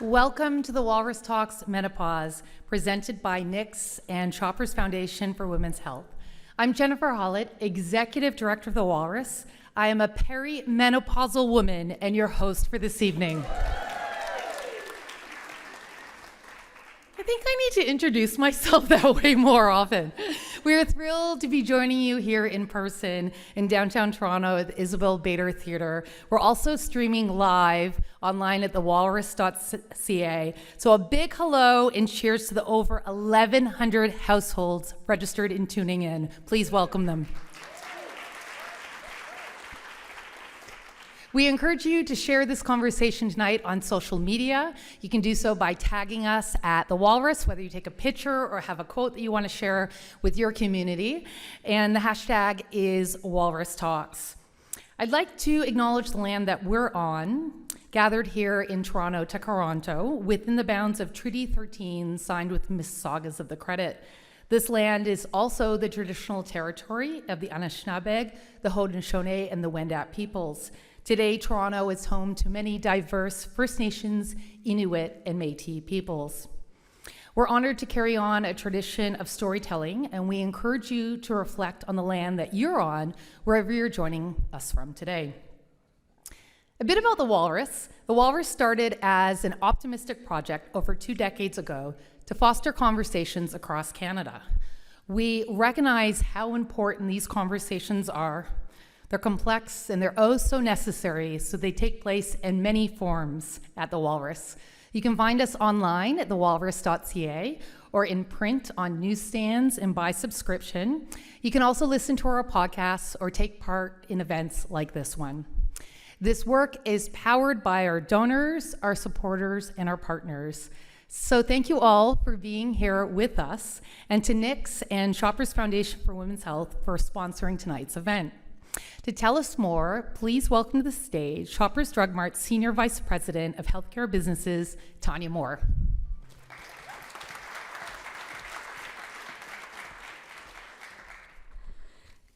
Welcome to the Walrus Talks Menopause, presented by Knix and Shoppers Foundation for Women's Health. I'm Jennifer Hollett, Executive Director of the Walrus. I am a perimenopausal woman and your host for this evening. I think I need to introduce myself that way more often. We are thrilled to be joining you here in person in downtown Toronto at the Isabel Theatre. We're also streaming live online at thewalrus.ca. So a big hello and cheers to the over 1,100 households registered and tuning in. Please welcome them. We encourage you to share this conversation tonight on social media. You can do so by tagging us at The Walrus, whether you take a picture or have a quote that you want to share with your community. And the hashtag is Walrus Talks. I'd like to acknowledge the land that we're on, gathered here in Toronto, Toronto, within the bounds of Treaty 13 signed with Mississaugas of the Credit. This land is also the traditional territory of the Anishinaabe, the Haudenosaunee, and the Wendat peoples. Today, Toronto is home to many diverse First Nations, Inuit, and Métis peoples. We're honored to carry on a tradition of storytelling, and we encourage you to reflect on the land that you're on, wherever you're joining us from today. A bit about the Walrus. The Walrus started as an optimistic project over 2 decades ago to foster conversations across Canada. We recognize how important these conversations are. They're complex and they're oh so necessary, so they take place in many forms at the Walrus. You can find us online at thewalrus.ca or in print on newsstands and by subscription. You can also listen to our podcasts or take part in events like this one. This work is powered by our donors, our supporters, and our partners. So thank you all for being here with us, and to Knix and Shoppers Foundation for Women's Health for sponsoring tonight's event. To tell us more, please welcome to the stage Shoppers Drug Mart's Senior Vice President of Healthcare Businesses, Tanya Moore.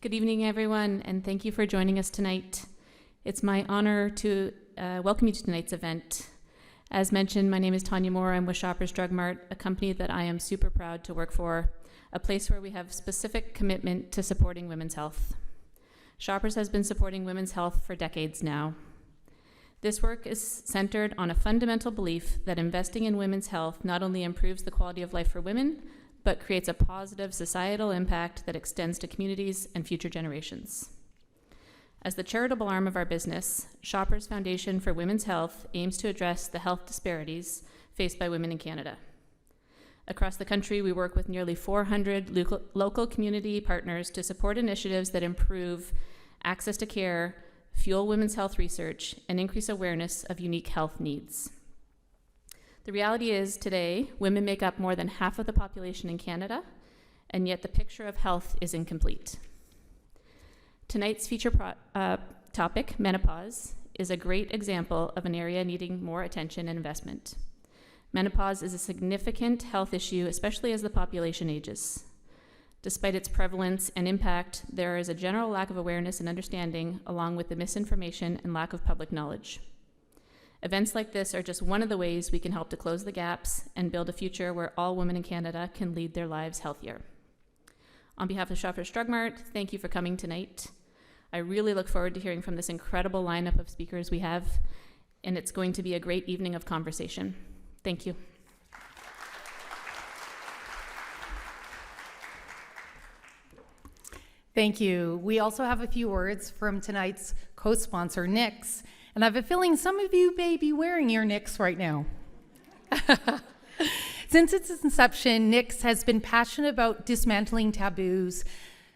Good evening, everyone, and thank you for joining us tonight. It's my honor to welcome you to tonight's event. As mentioned, my name is Tanya Moore. I'm with Shoppers Drug Mart, a company that I am super proud to work for, a place where we have specific commitment to supporting women's health. Shoppers has been supporting women's health for decades now. This work is centered on a fundamental belief that investing in women's health not only improves the quality of life for women, but creates a positive societal impact that extends to communities and future generations. As the charitable arm of our business, Shoppers Foundation for Women's Health aims to address the health disparities faced by women in Canada. Across the country, we work with nearly 400 local community partners to support initiatives that improve access to care, fuel women's health research, and increase awareness of unique health needs. The reality is, today, women make up more than half of the population in Canada, and yet the picture of health is incomplete. Tonight's feature topic, menopause, is a great example of an area needing more attention and investment. Menopause is a significant health issue, especially as the population ages. Despite its prevalence and impact, there is a general lack of awareness and understanding, along with the misinformation and lack of public knowledge. Events like this are just one of the ways we can help to close the gaps and build a future where all women in Canada can lead their lives healthier. On behalf of Shoppers Drug Mart, thank you for coming tonight. I really look forward to hearing from this incredible lineup of speakers we have, and it's going to be a great evening of conversation. Thank you. Thank you. We also have a few words from tonight's co-sponsor, Knix, and I have a feeling some of you may be wearing your Knix right now. Since its inception, Knix has been passionate about dismantling taboos,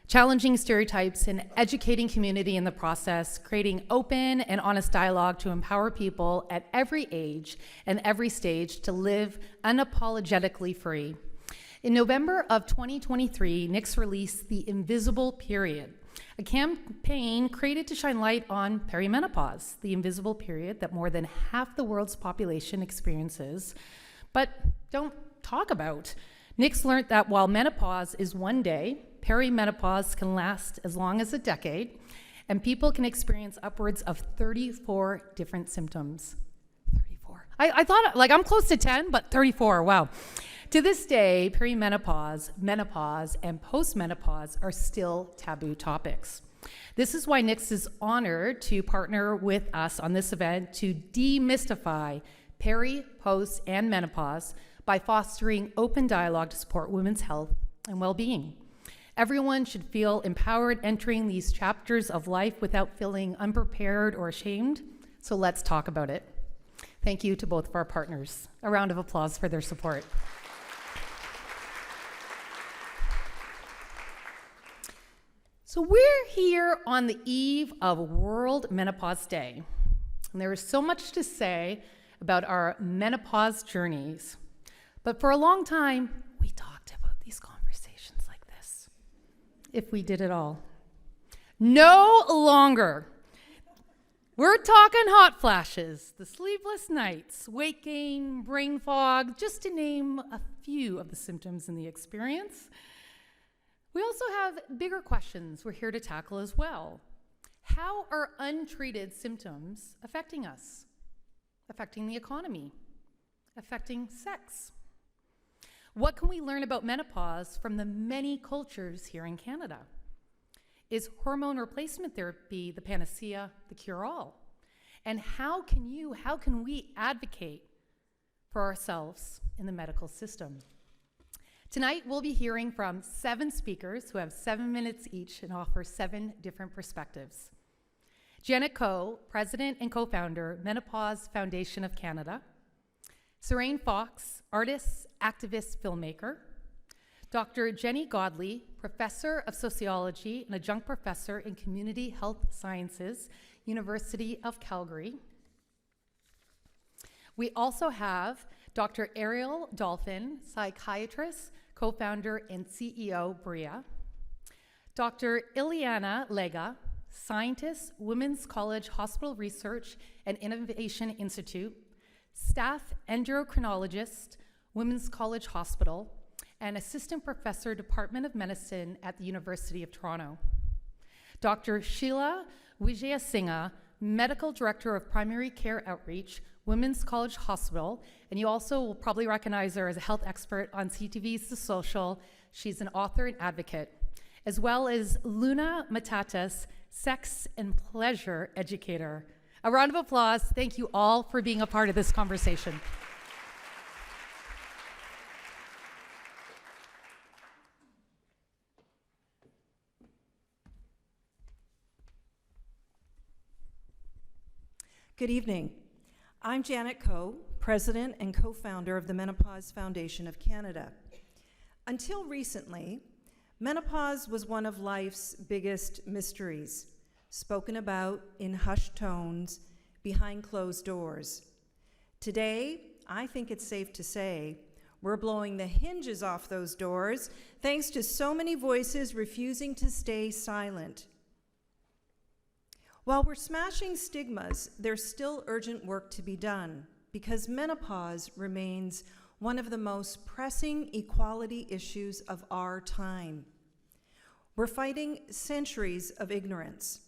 challenging stereotypes, and educating community in the process, creating open and honest dialogue to empower people at every age and every stage to live unapologetically free. In November of 2023, Knix released The Invisible Period, a campaign created to shine light on perimenopause, the invisible period that more than half the world's population experiences, but don't talk about. Knix learned that while menopause is one day, perimenopause can last as long as a decade, and people can experience upwards of 34 different symptoms. 34. I thought, like, I'm close to 10, but 34, wow. To this day, perimenopause, menopause, and postmenopause are still taboo topics. This is why Knix is honored to partner with us on this event to demystify peri, post, and menopause by fostering open dialogue to support women's health and well-being. Everyone should feel empowered entering these chapters of life without feeling unprepared or ashamed, so let's talk about it. Thank you to both of our partners. A round of applause for their support. So we're here on the eve of World Menopause Day, and there is so much to say about our menopause journeys. But for a long time, we talked about these conversations like this, if we did at all. No longer. We're talking hot flashes, the sleepless nights, weight gain, brain fog, just to name a few of the symptoms in the experience. We also have bigger questions we're here to tackle as well. How are untreated symptoms affecting us? Affecting the economy? Affecting sex? What can we learn about menopause from the many cultures here in Canada? Is hormone replacement therapy the panacea, the cure-all? And how can we advocate for ourselves in the medical system? Tonight, we'll be hearing from 7 speakers who have 7 minutes each and offer 7 different perspectives. Janet Coe, President and Co-founder, Menopause Foundation of Canada. Sarain Fox, artist, activist, filmmaker. Dr. Jenny Godley, Professor of Sociology and Adjunct Professor in Community Health Sciences, University of Calgary. We also have Dr. Ariel Dalfen, Psychiatrist, Co-founder and CEO, BRIA. Dr. Iliana Lega, Scientist, Women's College Hospital Research and Innovation Institute, Staff Endocrinologist, Women's College Hospital, and Assistant Professor, Department of Medicine at the University of Toronto. Dr. Sheila Wijayasinghe, Medical Director of Primary Care Outreach, Women's College Hospital, and you also will probably recognize her as a health expert on CTV's The Social. She's an author and advocate, as well as Luna Matatas, sex and pleasure educator. A round of applause. Thank you all for being a part of this conversation. Good evening. I'm Janet Coe, President and co-founder of the Menopause Foundation of Canada. Until recently, menopause was one of life's biggest mysteries, spoken about in hushed tones behind closed doors. Today, I think it's safe to say we're blowing the hinges off those doors thanks to so many voices refusing to stay silent. While we're smashing stigmas, there's still urgent work to be done because menopause remains one of the most pressing equality issues of our time. We're fighting centuries of ignorance.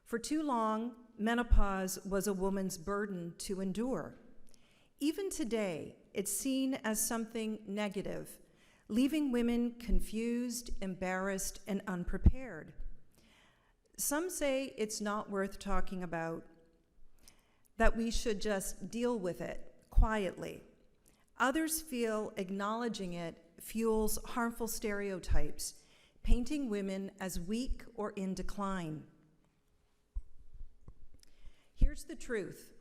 For too long, menopause was a woman's burden to endure. Even today, it's seen as something negative, leaving women confused, embarrassed, and unprepared. Some say it's not worth talking about, that we should just deal with it quietly. Others feel acknowledging it fuels harmful stereotypes, painting women as weak or in decline. Here's the truth.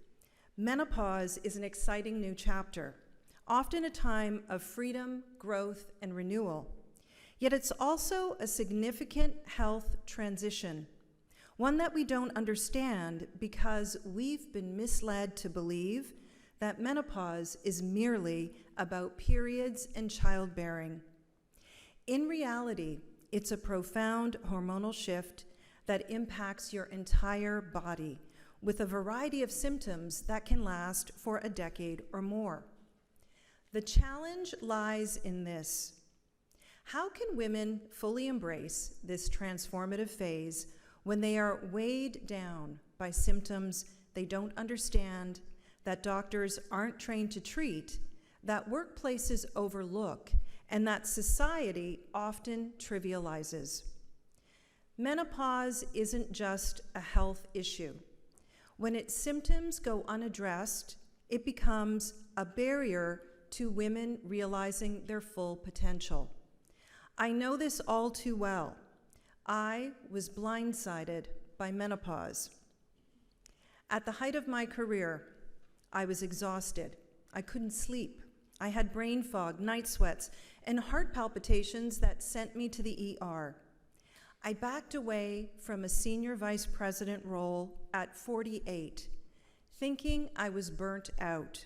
Menopause is an exciting new chapter, often a time of freedom, growth, and renewal. Yet it's also a significant health transition, one that we don't understand because we've been misled to believe that menopause is merely about periods and childbearing. In reality, it's a profound hormonal shift that impacts your entire body with a variety of symptoms that can last for a decade or more. The challenge lies in this. How can women fully embrace this transformative phase when they are weighed down by symptoms they don't understand, that doctors aren't trained to treat, that workplaces overlook, and that society often trivializes. Menopause isn't just a health issue. When its symptoms go unaddressed, it becomes a barrier to women realizing their full potential. I know this all too well. I was blindsided by menopause. At the height of my career, I was exhausted. I couldn't sleep. I had brain fog, night sweats, and heart palpitations that sent me to the ER. I backed away from a senior vice president role at 48, thinking I was burnt out.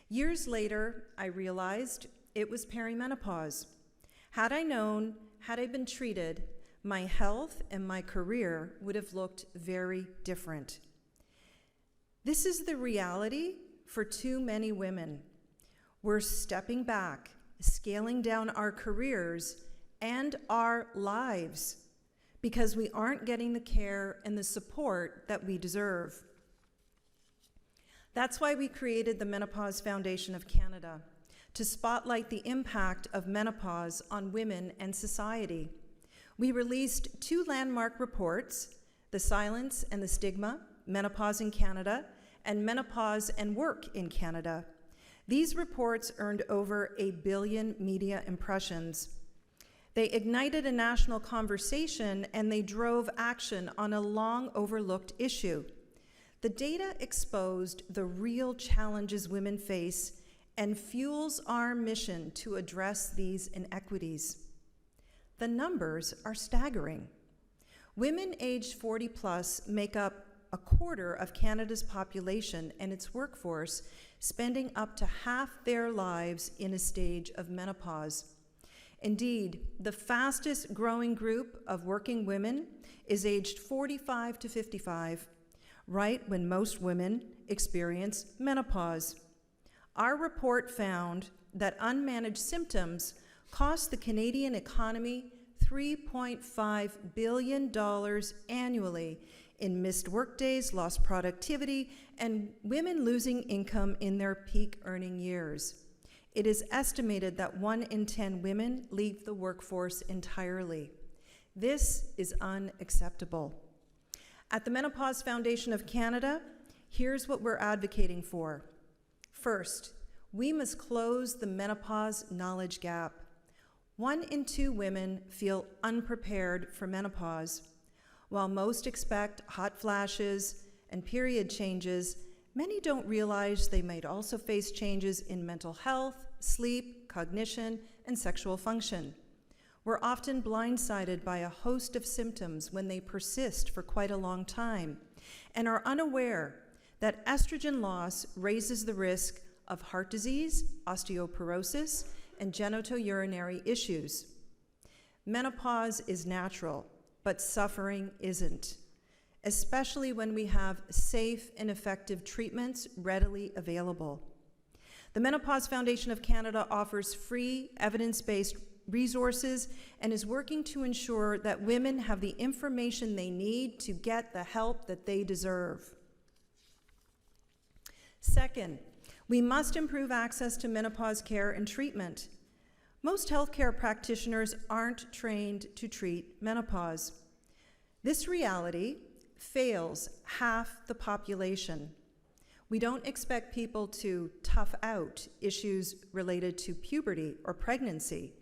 Years later, I realized it was perimenopause. Had I known, had I been treated, my health and my career would have looked very different. This is the reality for too many women. We're stepping back, scaling down our careers and our lives because we aren't getting the care and the support that we deserve. That's why we created the Menopause Foundation of Canada, to spotlight the impact of menopause on women and society. We released 2 landmark reports, The Silence and the Stigma, Menopause in Canada, and Menopause and Work in Canada. These reports earned over 1 billion media impressions. They ignited a national conversation and they drove action on a long overlooked issue. The data exposed the real challenges women face and fuels our mission to address these inequities. The numbers are staggering. Women aged 40 plus make up a quarter of Canada's population and its workforce, spending up to half their lives in a stage of menopause. Indeed, the fastest growing group of working women is aged 45 to 55, right when most women experience menopause. Our report found that unmanaged symptoms cost the Canadian economy $3.5 billion annually in missed workdays, lost productivity, and women losing income in their peak earning years. It is estimated that 1 in 10 women leave the workforce entirely. This is unacceptable. At the Menopause Foundation of Canada, here's what we're advocating for. First, we must close the menopause knowledge gap. 1 in 2 women feel unprepared for menopause. While most expect hot flashes and period changes, many don't realize they might also face changes in mental health, sleep, cognition, and sexual function. We're often blindsided by a host of symptoms when they persist for quite a long time and are unaware that estrogen loss raises the risk of heart disease, osteoporosis, and genitourinary issues. Menopause is natural, but suffering isn't, especially when we have safe and effective treatments readily available. The Menopause Foundation of Canada offers free, evidence-based resources and is working to ensure that women have the information they need to get the help that they deserve. Second, we must improve access to menopause care and treatment. Most healthcare practitioners aren't trained to treat menopause. This reality fails half the population. We don't expect people to tough out issues related to puberty or pregnancy.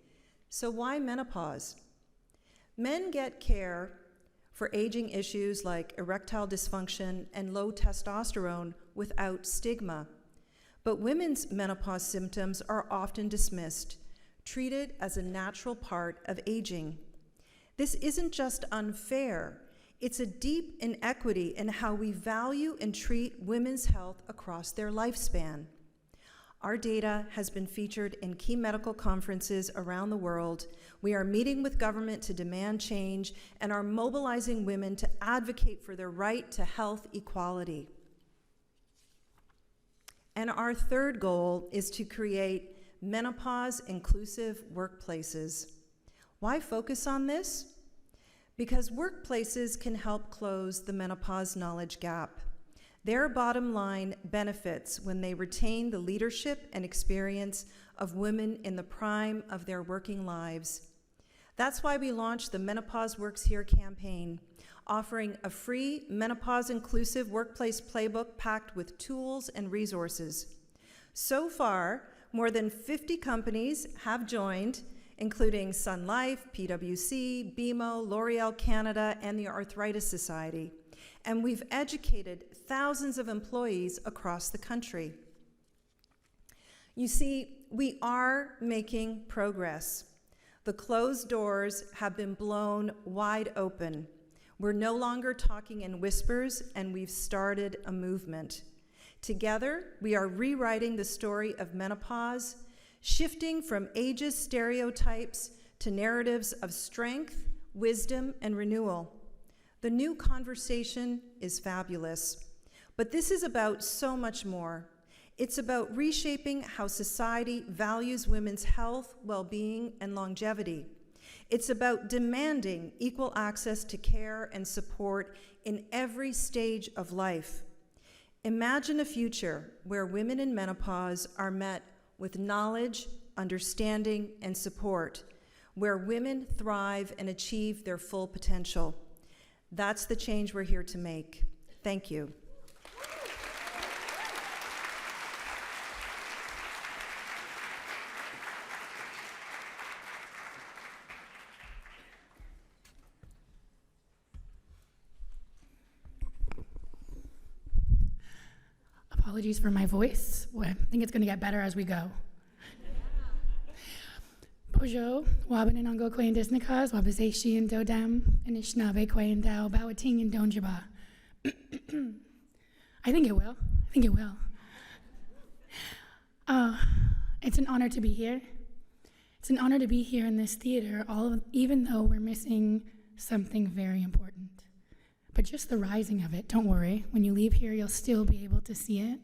So why menopause? Men get care for aging issues like erectile dysfunction and low testosterone without stigma. But women's menopause symptoms are often dismissed, treated as a natural part of aging. This isn't just unfair, it's a deep inequity in how we value and treat women's health across their lifespan. Our data has been featured in key medical conferences around the world. We are meeting with government to demand change and are mobilizing women to advocate for their right to health equality. And our third goal is to create menopause-inclusive workplaces. Why focus on this? Because workplaces can help close the menopause knowledge gap. Their bottom line benefits when they retain the leadership and experience of women in the prime of their working lives. That's why we launched the Menopause Works Here campaign, offering a free menopause-inclusive workplace playbook packed with tools and resources. So far, more than 50 companies have joined, including Sun Life, PwC, BMO, L'Oreal Canada, and the Arthritis Society. And we've educated thousands of employees across the country. You see, we are making progress. The closed doors have been blown wide open. We're no longer talking in whispers, and we've started a movement. Together, we are rewriting the story of menopause, shifting from ageist stereotypes to narratives of strength, wisdom, and renewal. The new conversation is fabulous, but this is about so much more. It's about reshaping how society values women's health, well-being, and longevity. It's about demanding equal access to care and support in every stage of life. Imagine a future where women in menopause are met with knowledge, understanding, and support, where women thrive and achieve their full potential. That's the change we're here to make. Thank you. Apologies for my voice. I think it's going to get better as we go. Bonjour, wabanin ongo kwen disnikas, wabazeshi and dodam, and ishnabe kwen dao bawating and donjaba. I think it will. It's an honor to be here. It's an honor to be here in this theater, even though we're missing something very important. But just the rising of it, don't worry. When you leave here, you'll still be able to see it.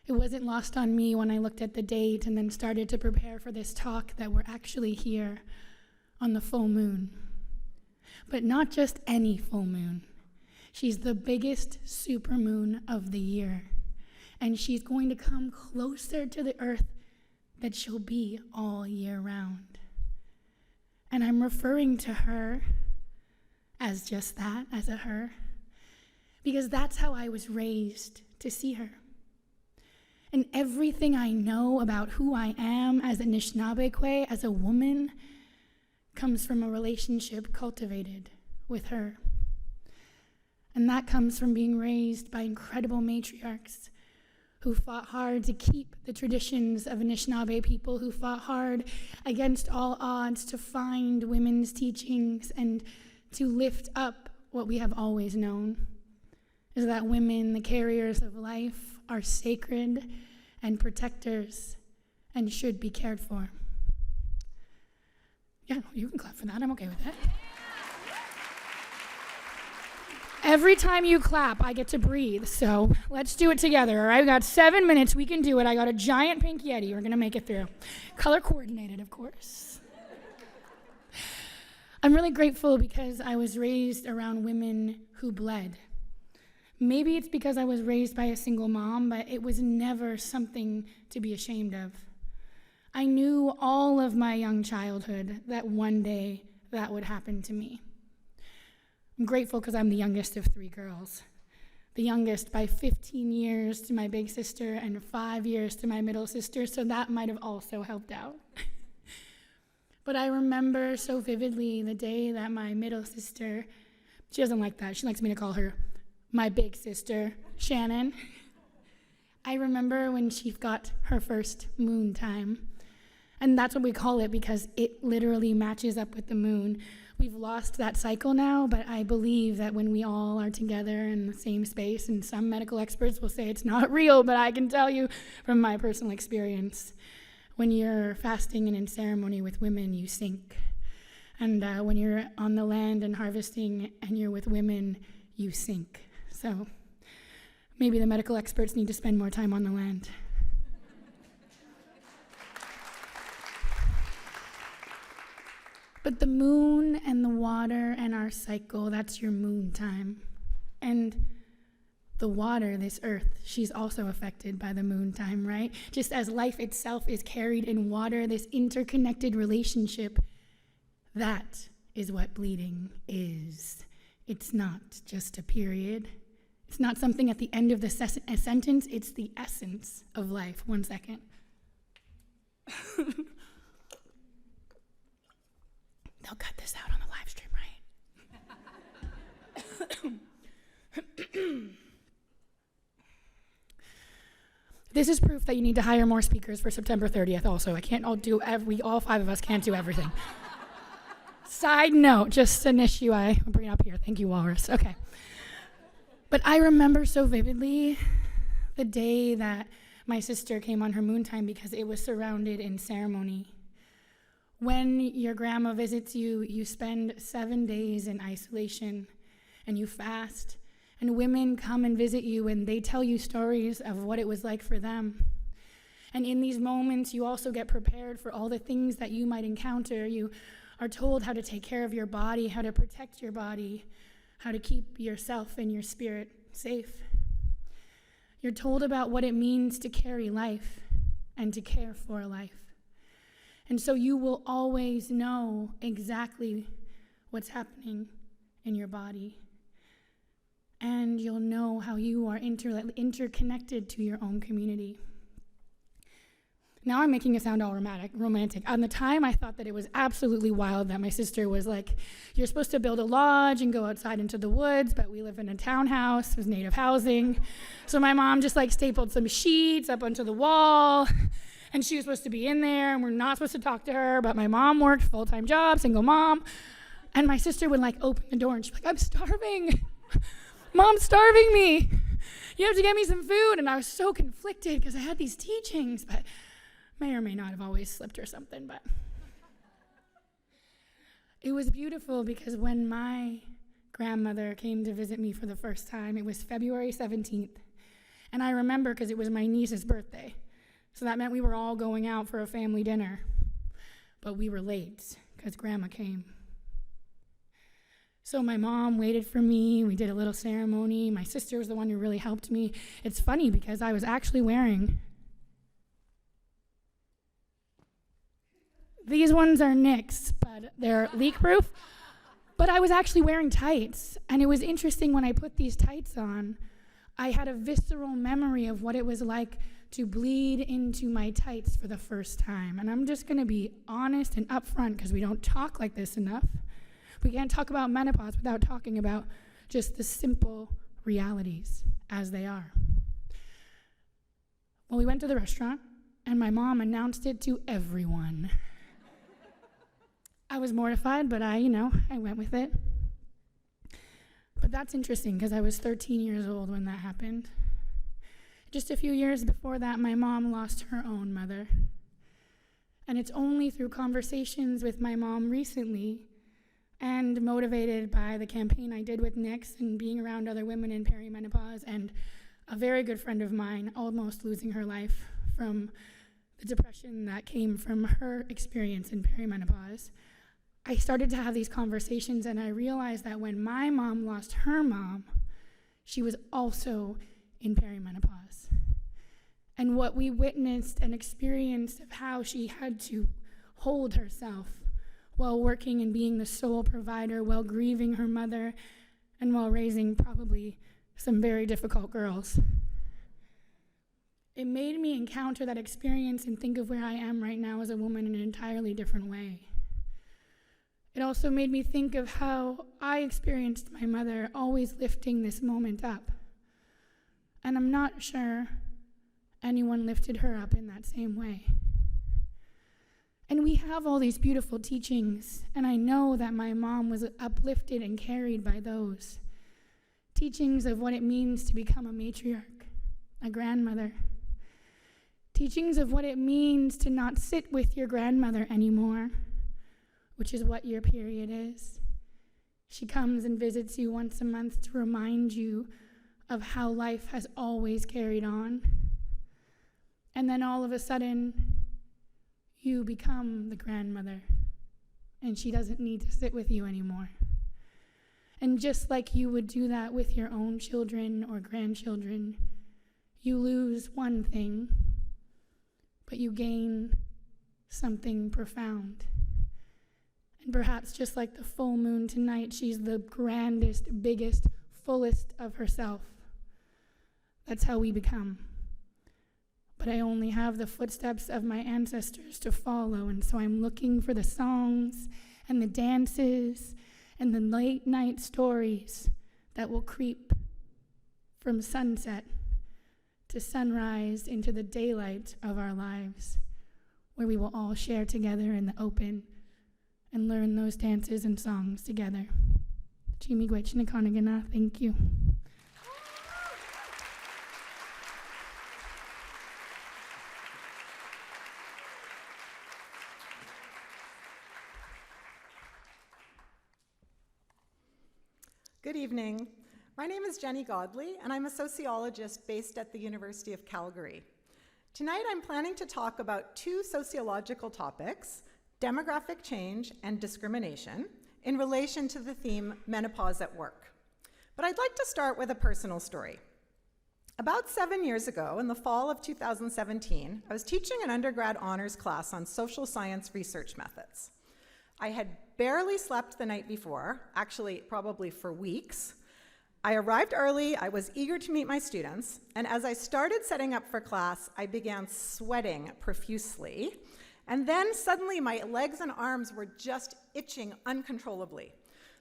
It wasn't lost on me when I looked at the date and then started to prepare for this talk that we're actually here on the full moon. But not just any full moon. She's the biggest supermoon of the year. And she's going to come closer to the earth that she'll be all year round. And I'm referring to her as just that, as a her, because that's how I was raised to see her. And everything I know about who I am as a Anishinaabe, as a woman, comes from a relationship cultivated with her. And that comes from being raised by incredible matriarchs who fought hard to keep the traditions of Anishinaabe people, who fought hard against all odds to find women's teachings and to lift up what we have always known, is that women, the carriers of life, are sacred and protectors and should be cared for. Yeah, you can clap for that. I'm okay with that. Every time you clap, I get to breathe, so let's do it together, all right? We got 7 minutes. We can do it. I got a giant pink Yeti. We're going to make it through. Color coordinated, of course. I'm really grateful because I was raised around women who bled. Maybe it's because I was raised by a single mom, but it was never something to be ashamed of. I knew all of my young childhood that one day that would happen to me. I'm grateful because I'm the youngest of 3 girls. The youngest by 15 years to my big sister and 5 years to my middle sister, so that might have also helped out. But I remember so vividly the day that my middle sister, she doesn't like that, she likes me to call her my big sister, Shannon. I remember when she got her first moon time. And that's what we call it because it literally matches up with the moon. We've lost that cycle now, but I believe that when we all are together in the same space, and some medical experts will say it's not real, but I can tell you from my personal experience, when you're fasting and in ceremony with women, you sink. And when you're on the land and harvesting and you're with women, you sink. So maybe the medical experts need to spend more time on the land. But the moon and the water and our cycle, that's your moon time. And the water, this earth, she's also affected by the moon time, right? Just as life itself is carried in water, this interconnected relationship, that is what bleeding is. It's not just a period. It's not something at the end of the sentence. It's the essence of life. 1 second. They'll cut this out on the live stream, right? This is proof that you need to hire more speakers for September 30th also. I can't all do all 5 of us can't do everything. Side note, just an issue I bring up here. Thank you, Walrus. Okay. But I remember so vividly the day that my sister came on her moon time because it was surrounded in ceremony. When your grandma visits you, you spend 7 days in isolation and you fast. And women come and visit you and they tell you stories of what it was like for them. And in these moments, you also get prepared for all the things that you might encounter. You are told how to take care of your body, how to protect your body, how to keep yourself and your spirit safe. You're told about what it means to carry life and to care for life. And so you will always know exactly what's happening in your body. And you'll know how you are interconnected to your own community. Now I'm making it sound all romantic. On the time, I thought that it was absolutely wild that my sister was like, you're supposed to build a lodge and go outside into the woods, but we live in a townhouse, it was native housing. So my mom just like stapled some sheets up onto the wall, and she was supposed to be in there, and we're not supposed to talk to her, but my mom worked full-time job, single mom, and my sister would like open the door, and she'd be like, I'm starving. Mom's starving me. You have to get me some food. And I was so conflicted because I had these teachings, but may or may not have always slipped or something. But it was beautiful because when my grandmother came to visit me for the first time, it was February 17th. And I remember because it was my niece's birthday. So that meant we were all going out for a family dinner. But we were late because Grandma came. So my mom waited for me, we did a little ceremony, my sister was the one who really helped me. It's funny because I was actually wearing, these ones are Knix, but they're leak-proof, but I was actually wearing tights, and it was interesting when I put these tights on, I had a visceral memory of what it was like to bleed into my tights for the first time, and I'm just gonna be honest and upfront because we don't talk like this enough. We can't talk about menopause without talking about just the simple realities as they are. Well, we went to the restaurant, and my mom announced it to everyone. I was mortified, but I went with it. But that's interesting, because I was 13 years old when that happened. Just a few years before that, my mom lost her own mother. And it's only through conversations with my mom recently and motivated by the campaign I did with Knix and being around other women in perimenopause and a very good friend of mine almost losing her life from the depression that came from her experience in perimenopause, I started to have these conversations and I realized that when my mom lost her mom, she was also in perimenopause. And what we witnessed and experienced of how she had to hold herself while working and being the sole provider, while grieving her mother, and while raising probably some very difficult girls. It made me encounter that experience and think of where I am right now as a woman in an entirely different way. It also made me think of how I experienced my mother always lifting this moment up. And I'm not sure anyone lifted her up in that same way. And we have all these beautiful teachings, and I know that my mom was uplifted and carried by those. Teachings of what it means to become a matriarch, a grandmother. Teachings of what it means to not sit with your grandmother anymore, which is what your period is. She comes and visits you once a month to remind you of how life has always carried on. And then all of a sudden, you become the grandmother, and she doesn't need to sit with you anymore. And just like you would do that with your own children or grandchildren, you lose one thing, but you gain something profound. And perhaps just like the full moon tonight, she's the grandest, biggest, fullest of herself. That's how we become. But I only have the footsteps of my ancestors to follow, and so I'm looking for the songs and the dances and the late night stories that will creep from sunset to sunrise into the daylight of our lives, where we will all share together in the open and learn those dances and songs together. Chimigwech Nakonagana, thank you. Good evening. My name is Jenny Godley, and I'm a sociologist based at the University of Calgary. Tonight, I'm planning to talk about two sociological topics, demographic change and discrimination, in relation to the theme menopause at work. But I'd like to start with a personal story. About 7 years ago, in the fall of 2017, I was teaching an undergrad honors class on social science research methods. I had barely slept the night before, actually probably for weeks. I arrived early, I was eager to meet my students, and as I started setting up for class, I began sweating profusely, and then suddenly my legs and arms were just itching uncontrollably.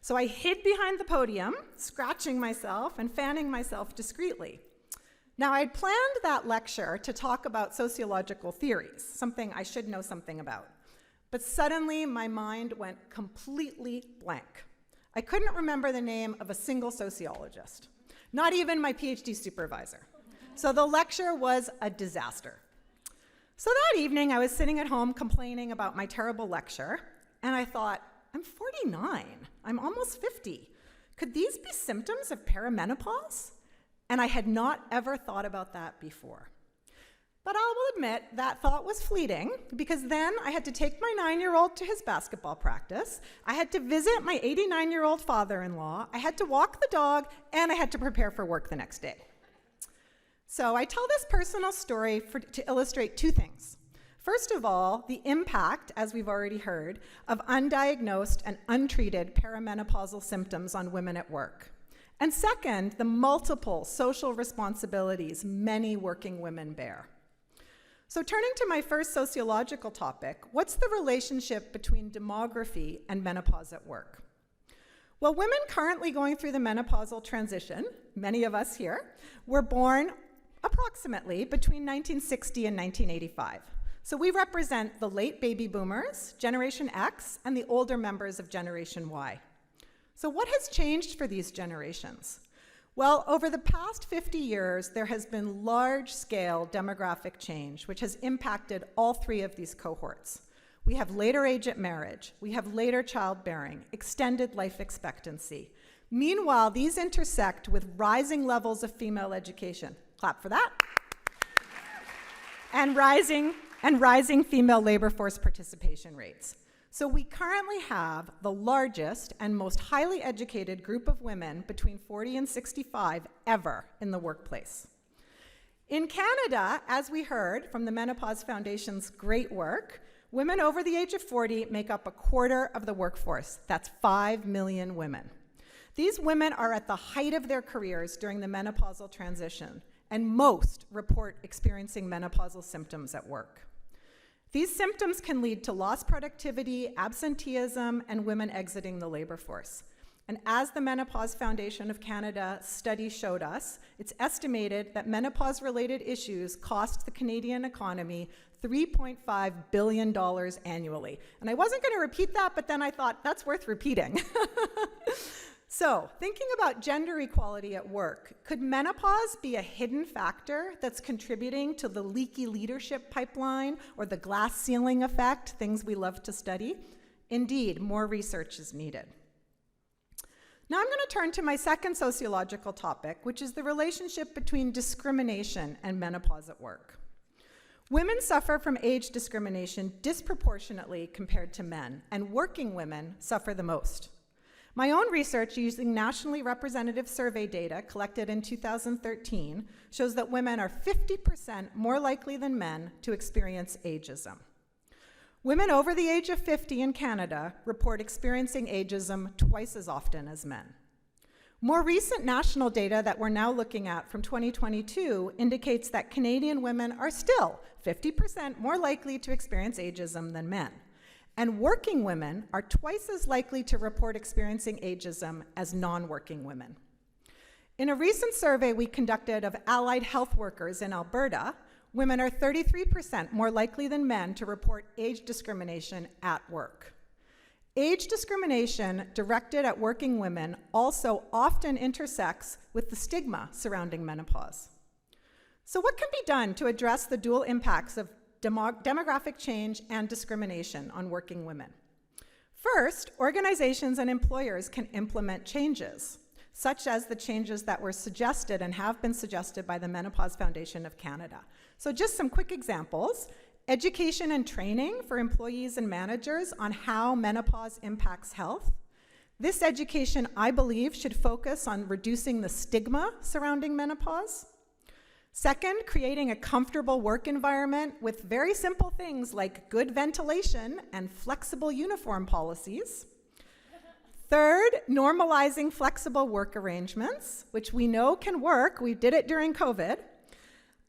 So I hid behind the podium, scratching myself and fanning myself discreetly. Now, I'd planned that lecture to talk about sociological theories, something I should know something about. But suddenly, my mind went completely blank. I couldn't remember the name of a single sociologist, not even my PhD supervisor. So the lecture was a disaster. So that evening, I was sitting at home complaining about my terrible lecture, and I thought, I'm 49, I'm almost 50. Could these be symptoms of perimenopause? And I had not ever thought about that before. But I will admit that thought was fleeting, because then I had to take my 9-year-old to his basketball practice, I had to visit my 89-year-old father-in-law, I had to walk the dog, and I had to prepare for work the next day. So I tell this personal story to illustrate two things. First of all, the impact, as we've already heard, of undiagnosed and untreated perimenopausal symptoms on women at work. And second, the multiple social responsibilities many working women bear. So turning to my first sociological topic, what's the relationship between demography and menopause at work? Well, women currently going through the menopausal transition, many of us here, were born approximately between 1960 and 1985. So we represent the late baby boomers, Generation X, and the older members of Generation Y. So what has changed for these generations? Well, over the past 50 years, there has been large-scale demographic change, which has impacted all three of these cohorts. We have later age at marriage, we have later childbearing, extended life expectancy. Meanwhile, these intersect with rising levels of female education. Clap for that. And rising female labor force participation rates. So we currently have the largest and most highly educated group of women between 40 and 65 ever in the workplace. In Canada, as we heard from the Menopause Foundation's great work, women over the age of 40 make up a quarter of the workforce. That's 5 million women. These women are at the height of their careers during the menopausal transition, and most report experiencing menopausal symptoms at work. These symptoms can lead to lost productivity, absenteeism, and women exiting the labor force. And as the Menopause Foundation of Canada study showed us, it's estimated that menopause-related issues cost the Canadian economy $3.5 billion annually. And I wasn't going to repeat that, but then I thought, that's worth repeating. So, thinking about gender equality at work, could menopause be a hidden factor that's contributing to the leaky leadership pipeline or the glass ceiling effect, things we love to study? Indeed, more research is needed. Now I'm going to turn to my second sociological topic, which is the relationship between discrimination and menopause at work. Women suffer from age discrimination disproportionately compared to men, and working women suffer the most. My own research using nationally representative survey data collected in 2013 shows that women are 50% more likely than men to experience ageism. Women over the age of 50 in Canada report experiencing ageism twice as often as men. More recent national data that we're now looking at from 2022 indicates that Canadian women are still 50% more likely to experience ageism than men. And working women are twice as likely to report experiencing ageism as non-working women. In a recent survey we conducted of allied health workers in Alberta, women are 33% more likely than men to report age discrimination at work. Age discrimination directed at working women also often intersects with the stigma surrounding menopause. So what can be done to address the dual impacts of demographic change and discrimination on working women? First, organizations and employers can implement changes, such as the changes that were suggested and have been suggested by the Menopause Foundation of Canada. So just some quick examples: education and training for employees and managers on how menopause impacts health. This education, I believe, should focus on reducing the stigma surrounding menopause. Second, creating a comfortable work environment with very simple things like good ventilation and flexible uniform policies. Third, normalizing flexible work arrangements, which we know can work. We did it during COVID.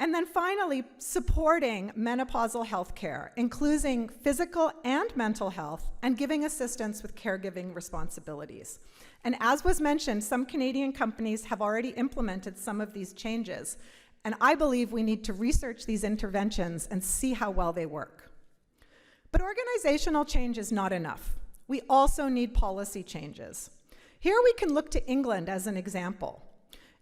And then finally, supporting menopausal health care, including physical and mental health, and giving assistance with caregiving responsibilities. And as was mentioned, some Canadian companies have already implemented some of these changes. And I believe we need to research these interventions and see how well they work. But organizational change is not enough. We also need policy changes. Here we can look to England as an example.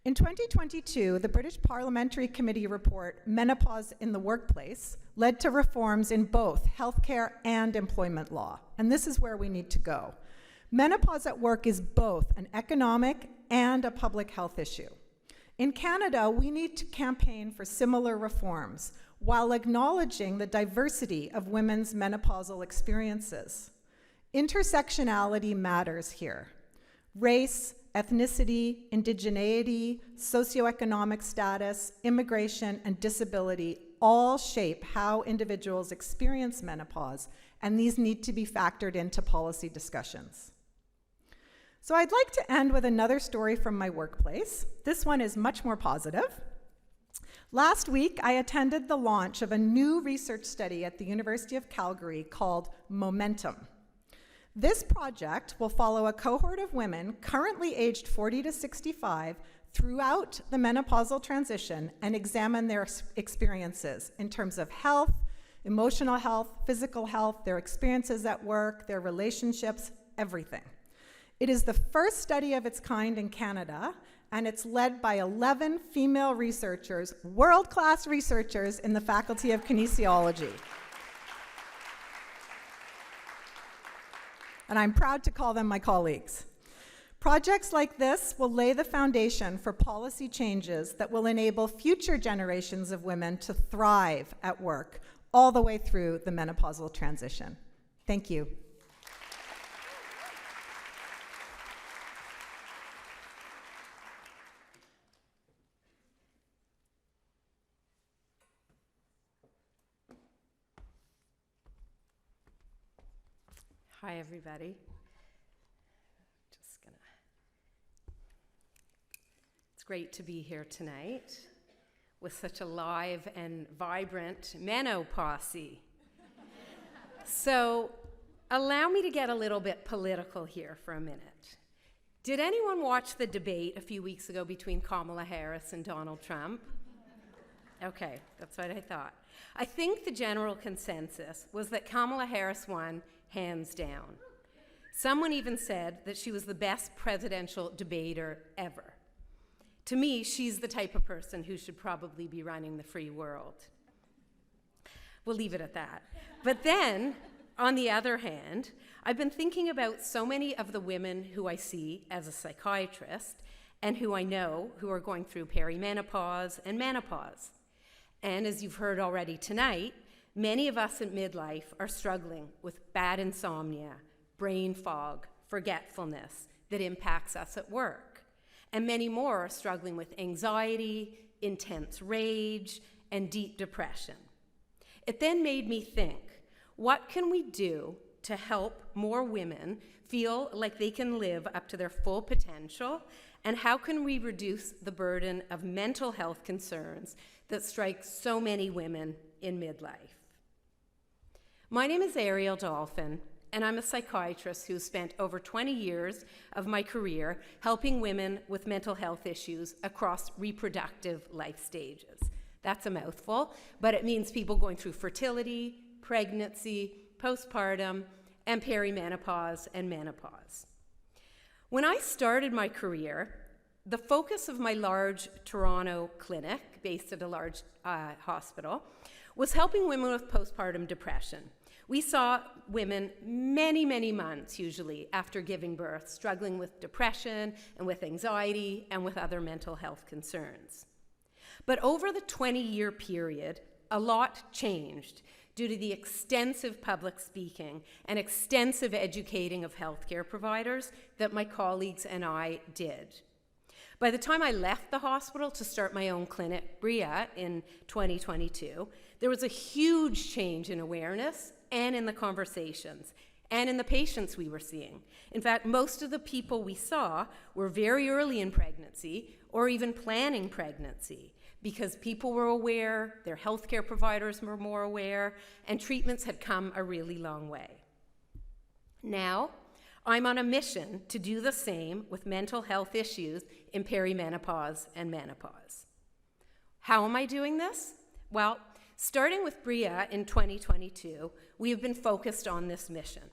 In 2022, the British Parliamentary Committee report, Menopause in the Workplace, led to reforms in both healthcare and employment law. And this is where we need to go. Menopause at work is both an economic and a public health issue. In Canada, we need to campaign for similar reforms while acknowledging the diversity of women's menopausal experiences. Intersectionality matters here. Race, ethnicity, indigeneity, socioeconomic status, immigration, and disability all shape how individuals experience menopause, and these need to be factored into policy discussions. So I'd like to end with another story from my workplace. This one is much more positive. Last week, I attended the launch of a new research study at the University of Calgary called Momentum. This project will follow a cohort of women currently aged 40 to 65 throughout the menopausal transition and examine their experiences in terms of health, emotional health, physical health, their experiences at work, their relationships, everything. It is the first study of its kind in Canada, and it's led by 11 female researchers, world-class researchers in the Faculty of Kinesiology. And I'm proud to call them my colleagues. Projects like this will lay the foundation for policy changes that will enable future generations of women to thrive at work all the way through the menopausal transition. Thank you. Hi, everybody. It's great to be here tonight with such a live and vibrant menopause. So allow me to get a little bit political here for a minute. Did anyone watch the debate a few weeks ago between Kamala Harris and Donald Trump? Okay, that's what I thought. I think the general consensus was that Kamala Harris won hands down. Someone even said that she was the best presidential debater ever. To me, she's the type of person who should probably be running the free world. We'll leave it at that. But then, on the other hand, I've been thinking about so many of the women who I see as a psychiatrist and who I know who are going through perimenopause and menopause. And as you've heard already tonight, many of us at midlife are struggling with bad insomnia, brain fog, forgetfulness, that impacts us at work. And many more are struggling with anxiety, intense rage, and deep depression. It then made me think, what can we do to help more women feel like they can live up to their full potential? And how can we reduce the burden of mental health concerns that strike so many women in midlife? My name is Ariel Dalfen, and I'm a psychiatrist who spent over 20 years of my career helping women with mental health issues across reproductive life stages. That's a mouthful, but it means people going through fertility, pregnancy, postpartum, and perimenopause and menopause. When I started my career, the focus of my large Toronto clinic, based at a large hospital, was helping women with postpartum depression. We saw women many, many months, usually, after giving birth, struggling with depression and with anxiety and with other mental health concerns. But over the 20-year period, a lot changed due to the extensive public speaking and extensive educating of healthcare providers that my colleagues and I did. By the time I left the hospital to start my own clinic, BRIA, in 2022, there was a huge change in awareness and in the conversations and in the patients we were seeing. In fact, most of the people we saw were very early in pregnancy or even planning pregnancy, because people were aware, their healthcare providers were more aware, and treatments had come a really long way. Now, I'm on a mission to do the same with mental health issues in perimenopause and menopause. How am I doing this? Well, starting with BRIA in 2022, we have been focused on this mission.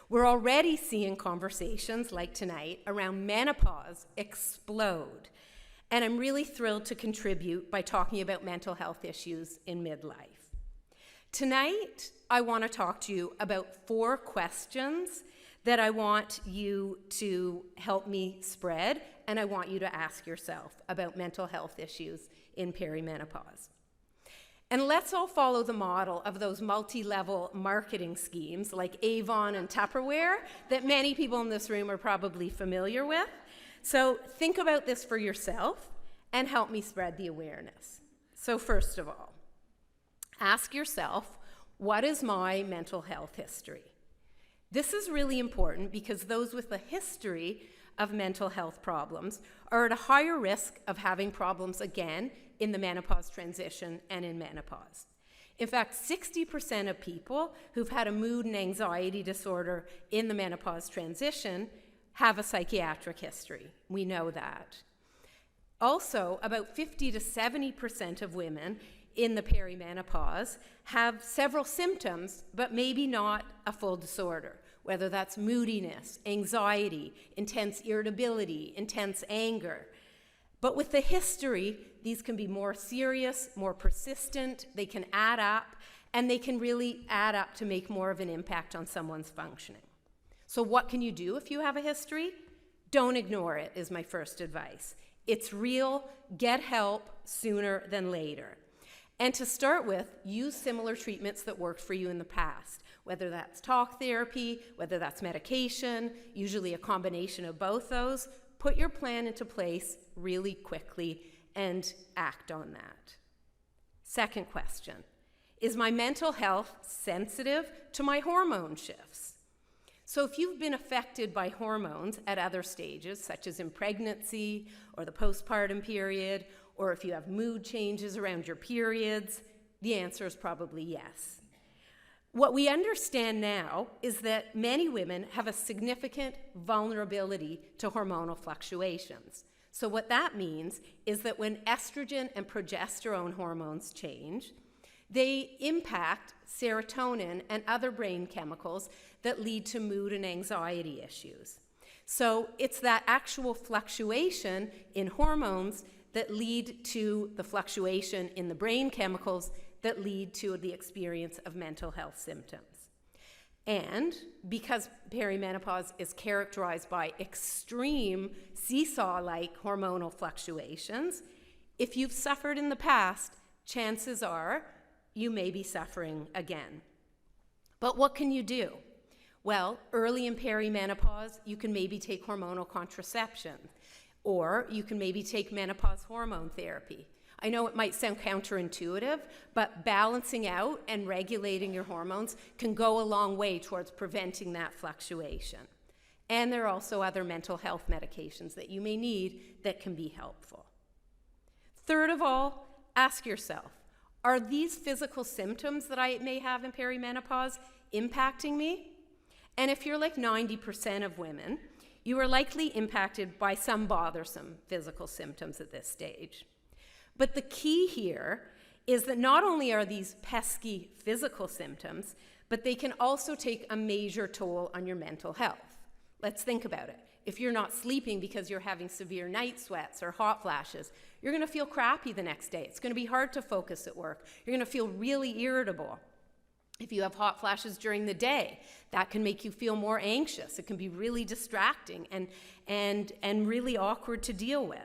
We're already seeing conversations like tonight around menopause explode. And I'm really thrilled to contribute by talking about mental health issues in midlife. Tonight, I want to talk to you about 4 questions that I want you to help me spread, and I want you to ask yourself about mental health issues in perimenopause. And let's all follow the model of those multi-level marketing schemes like Avon and Tupperware that many people in this room are probably familiar with. So think about this for yourself and help me spread the awareness. So first of all, ask yourself, what is my mental health history? This is really important because those with a history of mental health problems are at a higher risk of having problems again in the menopause transition and in menopause. In fact, 60% of people who've had a mood and anxiety disorder in the menopause transition have a psychiatric history. We know that. Also, about 50 to 70% of women in the perimenopause have several symptoms, but maybe not a full disorder, whether that's moodiness, anxiety, intense irritability, intense anger. But with the history, these can be more serious, more persistent, they can add up, and they can really add up to make more of an impact on someone's functioning. So what can you do if you have a history? Don't ignore it, is my first advice. It's real. Get help sooner than later. And to start with, use similar treatments that worked for you in the past, whether that's talk therapy, whether that's medication, usually a combination of both those. Put your plan into place really quickly and act on that. Second question, is my mental health sensitive to my hormone shifts? So if you've been affected by hormones at other stages, such as in pregnancy or the postpartum period, or if you have mood changes around your periods, the answer is probably yes. What we understand now is that many women have a significant vulnerability to hormonal fluctuations. So what that means is that when estrogen and progesterone hormones change, they impact serotonin and other brain chemicals that lead to mood and anxiety issues. So it's that actual fluctuation in hormones that lead to the fluctuation in the brain chemicals that lead to the experience of mental health symptoms. And because perimenopause is characterized by extreme seesaw-like hormonal fluctuations, if you've suffered in the past, chances are you may be suffering again. But what can you do? Well, early in perimenopause, you can maybe take hormonal contraception, or you can maybe take menopause hormone therapy. I know it might sound counterintuitive, but balancing out and regulating your hormones can go a long way towards preventing that fluctuation. And there are also other mental health medications that you may need that can be helpful. Third of all, ask yourself, are these physical symptoms that I may have in perimenopause impacting me? And if you're like 90% of women, you are likely impacted by some bothersome physical symptoms at this stage. But the key here is that not only are these pesky physical symptoms, but they can also take a major toll on your mental health. Let's think about it. If you're not sleeping because you're having severe night sweats or hot flashes, you're going to feel crappy the next day. It's going to be hard to focus at work. You're going to feel really irritable. If you have hot flashes during the day, that can make you feel more anxious. It can be really distracting and really awkward to deal with.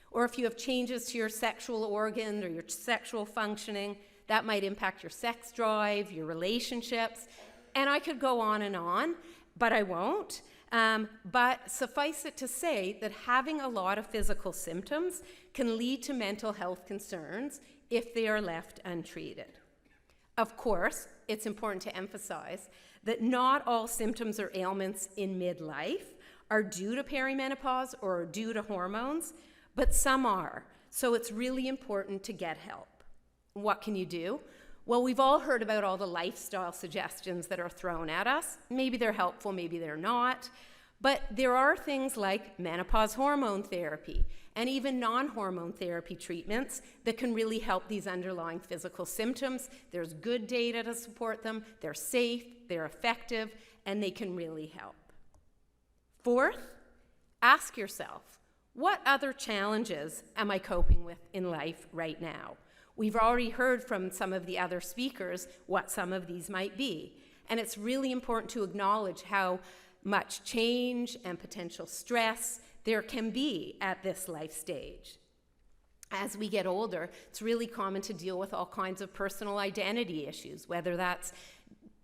Or if you have changes to your sexual organ or your sexual functioning, that might impact your sex drive, your relationships. And I could go on, but I won't. But suffice it to say that having a lot of physical symptoms can lead to mental health concerns if they are left untreated. Of course, it's important to emphasize that not all symptoms or ailments in midlife are due to perimenopause or due to hormones, but some are. So it's really important to get help. What can you do? Well, we've all heard about all the lifestyle suggestions that are thrown at us. Maybe they're helpful, maybe they're not. But there are things like menopause hormone therapy and even non-hormone therapy treatments that can really help these underlying physical symptoms. There's good data to support them. They're safe, they're effective, and they can really help. Fourth, ask yourself, what other challenges am I coping with in life right now? We've already heard from some of the other speakers what some of these might be. And it's really important to acknowledge how much change and potential stress there can be at this life stage. As we get older, it's really common to deal with all kinds of personal identity issues, whether that's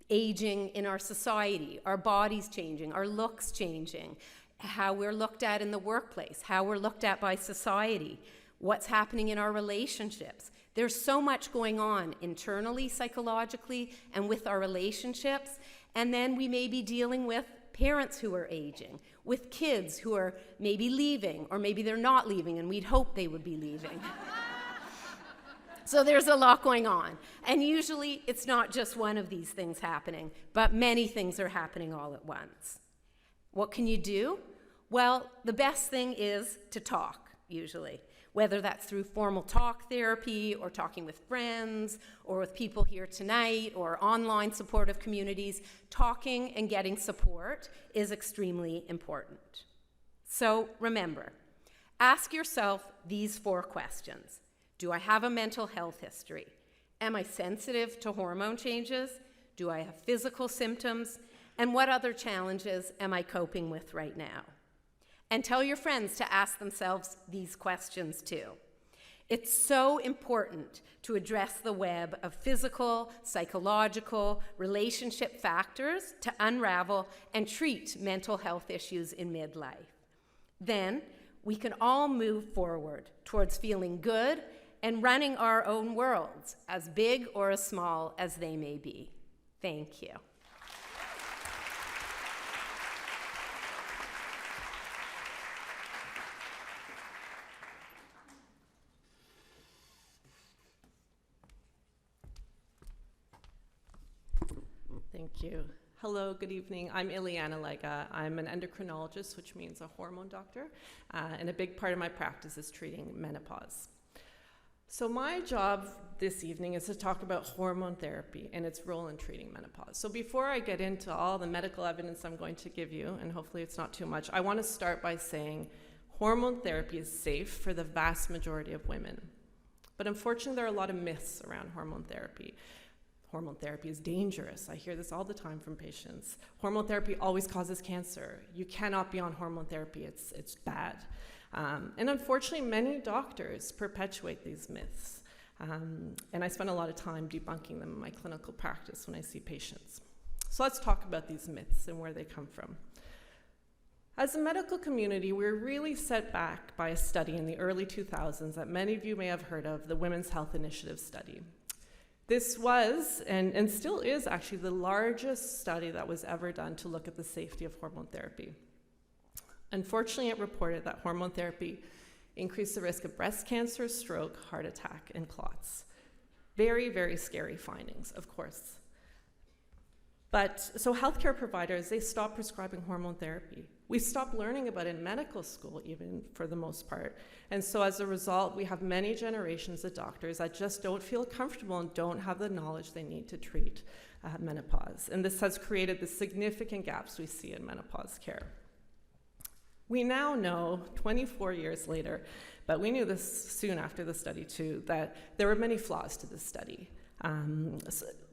aging in our society, our bodies changing, our looks changing, how we're looked at in the workplace, how we're looked at by society, what's happening in our relationships. There's so much going on internally, psychologically, and with our relationships. And then we may be dealing with parents who are aging, with kids who are maybe leaving, or maybe they're not leaving, and we'd hope they would be leaving. So there's a lot going on. And usually it's not just one of these things happening, but many things are happening all at once. What can you do? Well, the best thing is to talk, usually. Whether that's through formal talk therapy or talking with friends or with people here tonight or online supportive communities, talking and getting support is extremely important. So remember, ask yourself these 4 questions. Do I have a mental health history? Am I sensitive to hormone changes? Do I have physical symptoms? And what other challenges am I coping with right now? And tell your friends to ask themselves these questions too. It's so important to address the web of physical, psychological, relationship factors to unravel and treat mental health issues in midlife. Then we can all move forward towards feeling good and running our own worlds, as big or as small as they may be. Thank you. Thank you. Hello, good evening. I'm Iliana Lega. I'm an endocrinologist, which means a hormone doctor, and a big part of my practice is treating menopause. So my job this evening is to talk about hormone therapy and its role in treating menopause. So before I get into all the medical evidence I'm going to give you, and hopefully it's not too much, I want to start by saying hormone therapy is safe for the vast majority of women. But unfortunately, there are a lot of myths around hormone therapy. Hormone therapy is dangerous. I hear this all the time from patients. Hormone therapy always causes cancer. You cannot be on hormone therapy. It's bad. And unfortunately, many doctors perpetuate these myths. And I spend a lot of time debunking them in my clinical practice when I see patients. So let's talk about these myths and where they come from. As a medical community, we're really set back by a study in the early 2000s that many of you may have heard of, the Women's Health Initiative study. This was, and still is actually, the largest study that was ever done to look at the safety of hormone therapy. Unfortunately, it reported that hormone therapy increased the risk of breast cancer, stroke, heart attack, and clots. Very, very scary findings, of course. But so healthcare providers, they stopped prescribing hormone therapy. We stopped learning about it in medical school, even for the most part. And so as a result, we have many generations of doctors that just don't feel comfortable and don't have the knowledge they need to treat menopause. And this has created the significant gaps we see in menopause care. We now know, 24 years later, but we knew this soon after the study too, that there were many flaws to this study.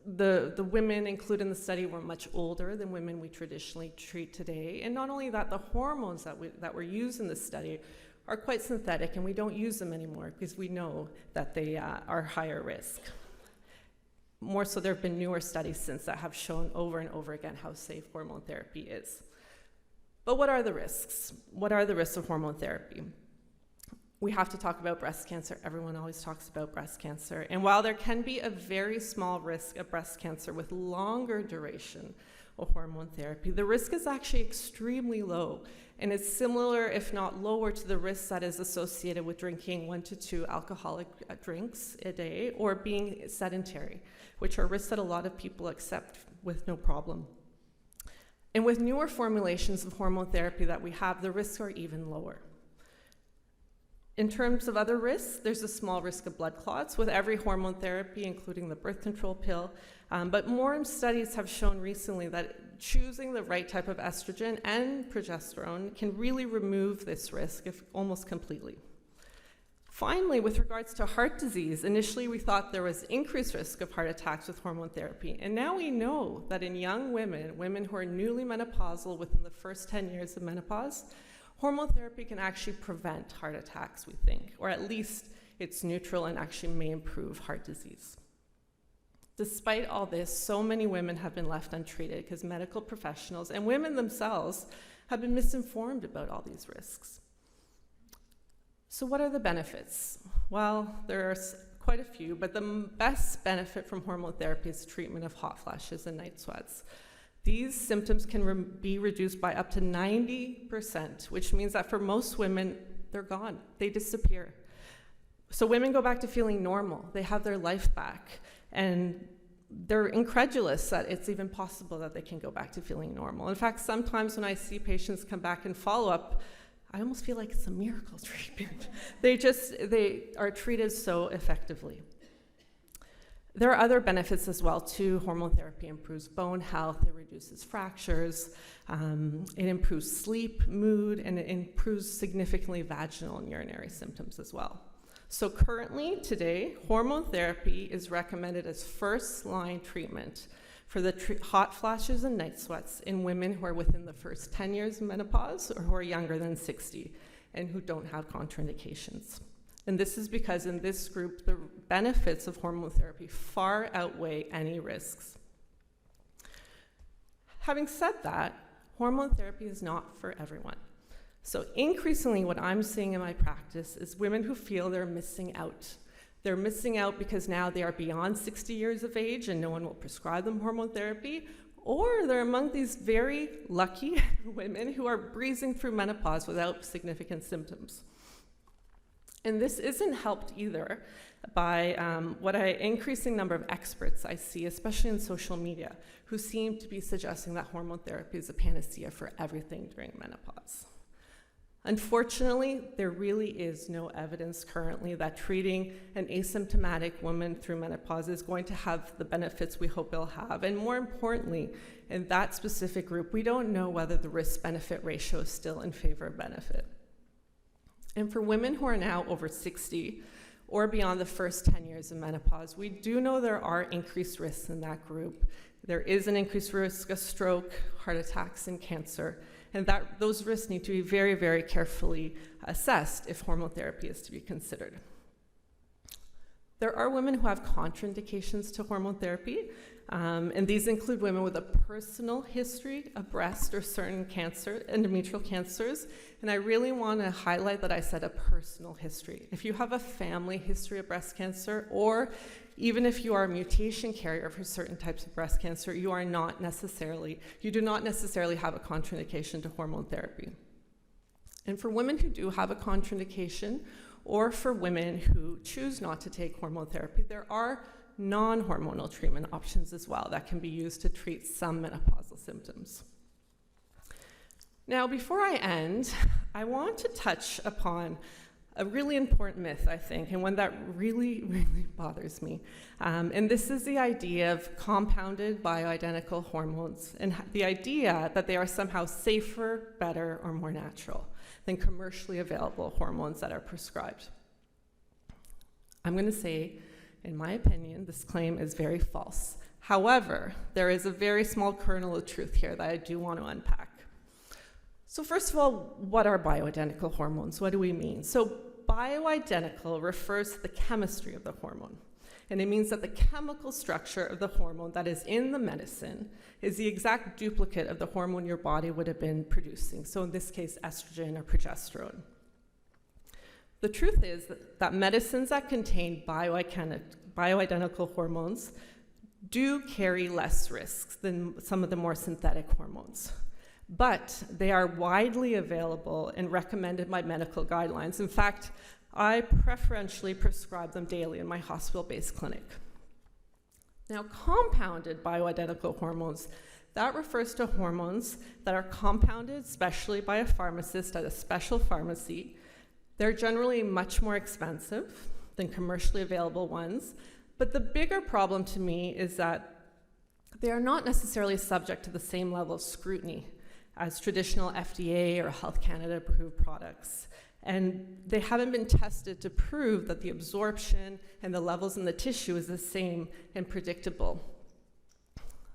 The women included in the study were much older than women we traditionally treat today. And not only that, the hormones that were used in this study are quite synthetic, and we don't use them anymore because we know that they are higher risk. More so, there have been newer studies since that have shown over and over again how safe hormone therapy is. But what are the risks? What are the risks of hormone therapy? We have to talk about breast cancer. Everyone always talks about breast cancer. And while there can be a very small risk of breast cancer with longer duration of hormone therapy, the risk is actually extremely low. And it's similar, if not lower, to the risk that is associated with drinking 1 to 2 alcoholic drinks a day or being sedentary, which are risks that a lot of people accept with no problem. And with newer formulations of hormone therapy that we have, the risks are even lower. In terms of other risks, there's a small risk of blood clots with every hormone therapy, including the birth control pill. But more studies have shown recently that choosing the right type of estrogen and progesterone can really remove this risk almost completely. Finally, with regards to heart disease, initially we thought there was increased risk of heart attacks with hormone therapy. And now we know that in young women, women who are newly menopausal within the first 10 years of menopause, hormone therapy can actually prevent heart attacks, we think, or at least it's neutral and actually may improve heart disease. Despite all this, so many women have been left untreated because medical professionals and women themselves have been misinformed about all these risks. So what are the benefits? Well, there's quite a few, but the best benefit from hormone therapy is treatment of hot flashes and night sweats. These symptoms can be reduced by up to 90%, which means that for most women, they're gone. They disappear. So women go back to feeling normal. They have their life back. And they're incredulous that it's even possible that they can go back to feeling normal. In fact, sometimes when I see patients come back in follow-up, I almost feel like it's a miracle treatment. They are treated so effectively. There are other benefits as well too. Hormone therapy improves bone health, it reduces fractures, it improves sleep, mood, and it improves significantly vaginal and urinary symptoms as well. So currently, today, hormone therapy is recommended as first-line treatment for the hot flashes and night sweats in women who are within the first 10 years of menopause or who are younger than 60 and who don't have contraindications. And this is because in this group, the benefits of hormone therapy far outweigh any risks. Having said that, hormone therapy is not for everyone. So increasingly what I'm seeing in my practice is women who feel they're missing out. They're missing out because now they are beyond 60 years of age and no one will prescribe them hormone therapy, or they're among these very lucky women who are breezing through menopause without significant symptoms. And this isn't helped either by what an increasing number of experts I see, especially in social media, who seem to be suggesting that hormone therapy is a panacea for everything during menopause. Unfortunately, there really is no evidence currently that treating an asymptomatic woman through menopause is going to have the benefits we hope it'll have. And more importantly, in that specific group, we don't know whether the risk-benefit ratio is still in favor of benefit. And for women who are now over 60 or beyond the first 10 years of menopause, we do know there are increased risks in that group. There is an increased risk of stroke, heart attacks, and cancer, and those risks need to be very, very carefully assessed if hormone therapy is to be considered. There are women who have contraindications to hormone therapy. And these include women with a personal history of breast or certain cancer, endometrial cancers. And I really want to highlight that I said a personal history. If you have a family history of breast cancer, or even if you are a mutation carrier for certain types of breast cancer, you do not necessarily have a contraindication to hormone therapy. And for women who do have a contraindication, or for women who choose not to take hormone therapy, there are non-hormonal treatment options as well that can be used to treat some menopausal symptoms. Now, before I end, I want to touch upon a really important myth, I think, and one that really, really bothers me. And this is the idea of compounded bioidentical hormones, and the idea that they are somehow safer, better, or more natural than commercially available hormones that are prescribed. I'm going to say, in my opinion, this claim is very false. However, there is a very small kernel of truth here that I do want to unpack. So first of all, what are bioidentical hormones? What do we mean? So bioidentical refers to the chemistry of the hormone. And it means that the chemical structure of the hormone that is in the medicine is the exact duplicate of the hormone your body would have been producing. So in this case, estrogen or progesterone. The truth is that medicines that contain bioidentical hormones do carry less risks than some of the more synthetic hormones. But they are widely available and recommended by medical guidelines. In fact, I preferentially prescribe them daily in my hospital-based clinic. Now, compounded bioidentical hormones, that refers to hormones that are compounded, especially by a pharmacist at a special pharmacy. They're generally much more expensive than commercially available ones. But the bigger problem to me is that they are not necessarily subject to the same level of scrutiny as traditional FDA or Health Canada approved products. And they haven't been tested to prove that the absorption and the levels in the tissue is the same and predictable.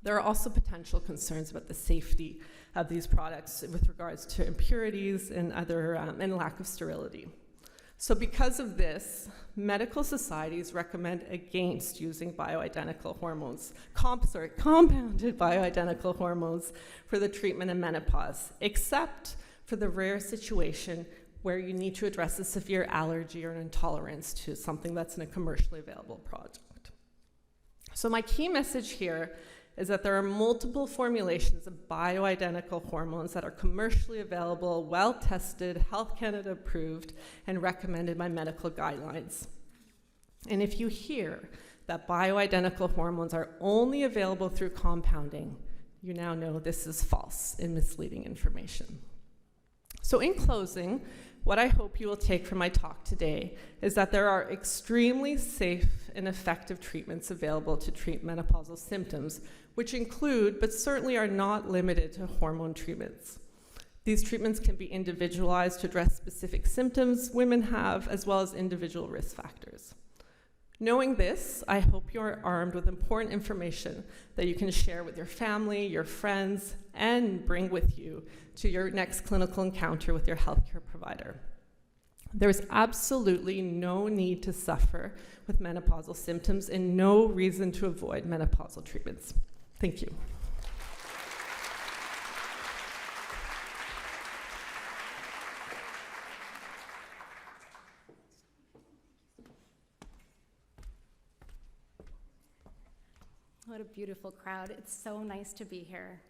There are also potential concerns about the safety of these products with regards to impurities and and lack of sterility. So because of this, medical societies recommend against using bioidentical hormones, compounded bioidentical hormones for the treatment of menopause, except for the rare situation where you need to address a severe allergy or an intolerance to something that's in a commercially available product. So my key message here is that there are multiple formulations of bioidentical hormones that are commercially available, well-tested, Health Canada approved, and recommended by medical guidelines. And if you hear that bioidentical hormones are only available through compounding, you now know this is false and misleading information. So in closing, what I hope you will take from my talk today is that there are extremely safe and effective treatments available to treat menopausal symptoms, which include, but certainly are not limited to, hormone treatments. These treatments can be individualized to address specific symptoms women have, as well as individual risk factors. Knowing this, I hope you are armed with important information that you can share with your family, your friends, and bring with you to your next clinical encounter with your healthcare provider. There's absolutely no need to suffer with menopausal symptoms and no reason to avoid menopausal treatments. Thank you. What a beautiful crowd. It's so nice to be here.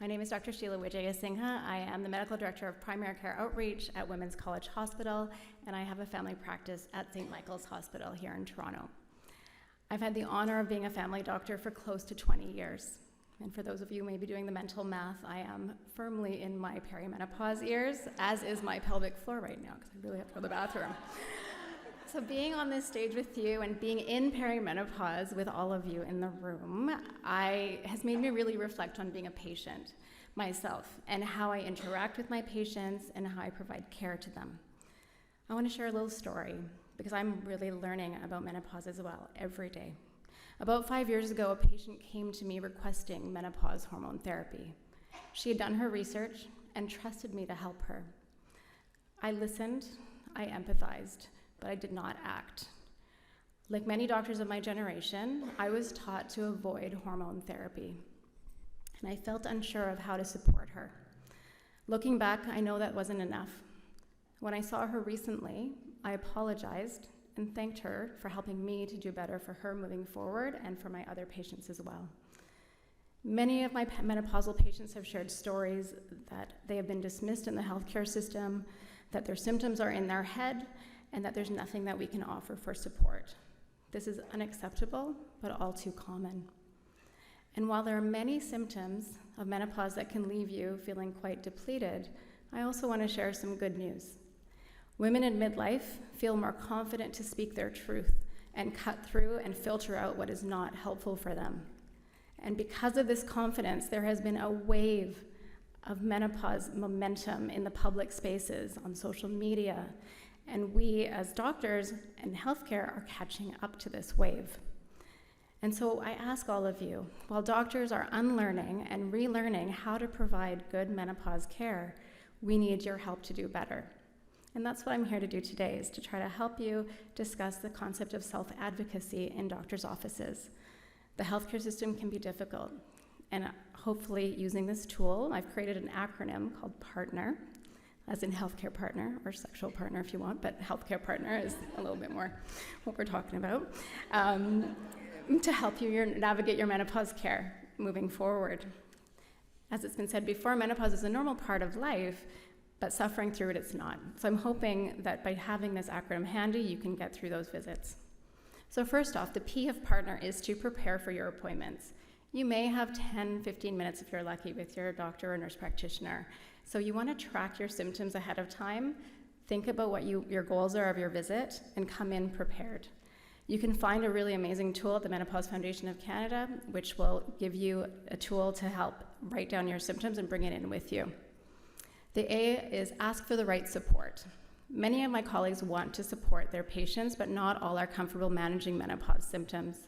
My name is Dr. Sheila Wijayasinghe. I am the Medical Director of Primary Care Outreach at Women's College Hospital, and I have a family practice at St. Michael's Hospital here in Toronto. I've had the honor of being a family doctor for close to 20 years. And for those of you maybe doing the mental math, I am firmly in my perimenopause years, as is my pelvic floor right now, because I really have to go to the bathroom. So being on this stage with you and being in perimenopause with all of you in the room has made me really reflect on being a patient myself and how I interact with my patients and how I provide care to them. I want to share a little story because I'm really learning about menopause as well every day. About 5 years ago, a patient came to me requesting menopause hormone therapy. She had done her research and trusted me to help her. I listened, I empathized, but I did not act. Like many doctors of my generation, I was taught to avoid hormone therapy, and I felt unsure of how to support her. Looking back, I know that wasn't enough. When I saw her recently, I apologized and thanked her for helping me to do better for her moving forward and for my other patients as well. Many of my menopausal patients have shared stories that they have been dismissed in the healthcare system, that their symptoms are in their head, and that there's nothing that we can offer for support. This is unacceptable, but all too common. And while there are many symptoms of menopause that can leave you feeling quite depleted, I also want to share some good news. Women in midlife feel more confident to speak their truth and cut through and filter out what is not helpful for them. And because of this confidence, there has been a wave of menopause momentum in the public spaces, on social media, and we as doctors and healthcare are catching up to this wave. And so I ask all of you, while doctors are unlearning and relearning how to provide good menopause care, we need your help to do better. And that's what I'm here to do today, is to try to help you discuss the concept of self-advocacy in doctors' offices. The healthcare system can be difficult, and hopefully using this tool, I've created an acronym called PARTNER, as in healthcare partner, or sexual partner if you want, but healthcare partner is a little bit more what we're talking about, to help you navigate your menopause care moving forward. As it's been said before, menopause is a normal part of life, but suffering through it, it's not. So I'm hoping that by having this acronym handy, you can get through those visits. So first off, the P of partner is to prepare for your appointments. You may have 10, 15 minutes if you're lucky with your doctor or nurse practitioner. So you want to track your symptoms ahead of time, think about what your goals are of your visit, and come in prepared. You can find a really amazing tool at the Menopause Foundation of Canada, which will give you a tool to help write down your symptoms and bring it in with you. The A is ask for the right support. Many of my colleagues want to support their patients, but not all are comfortable managing menopause symptoms.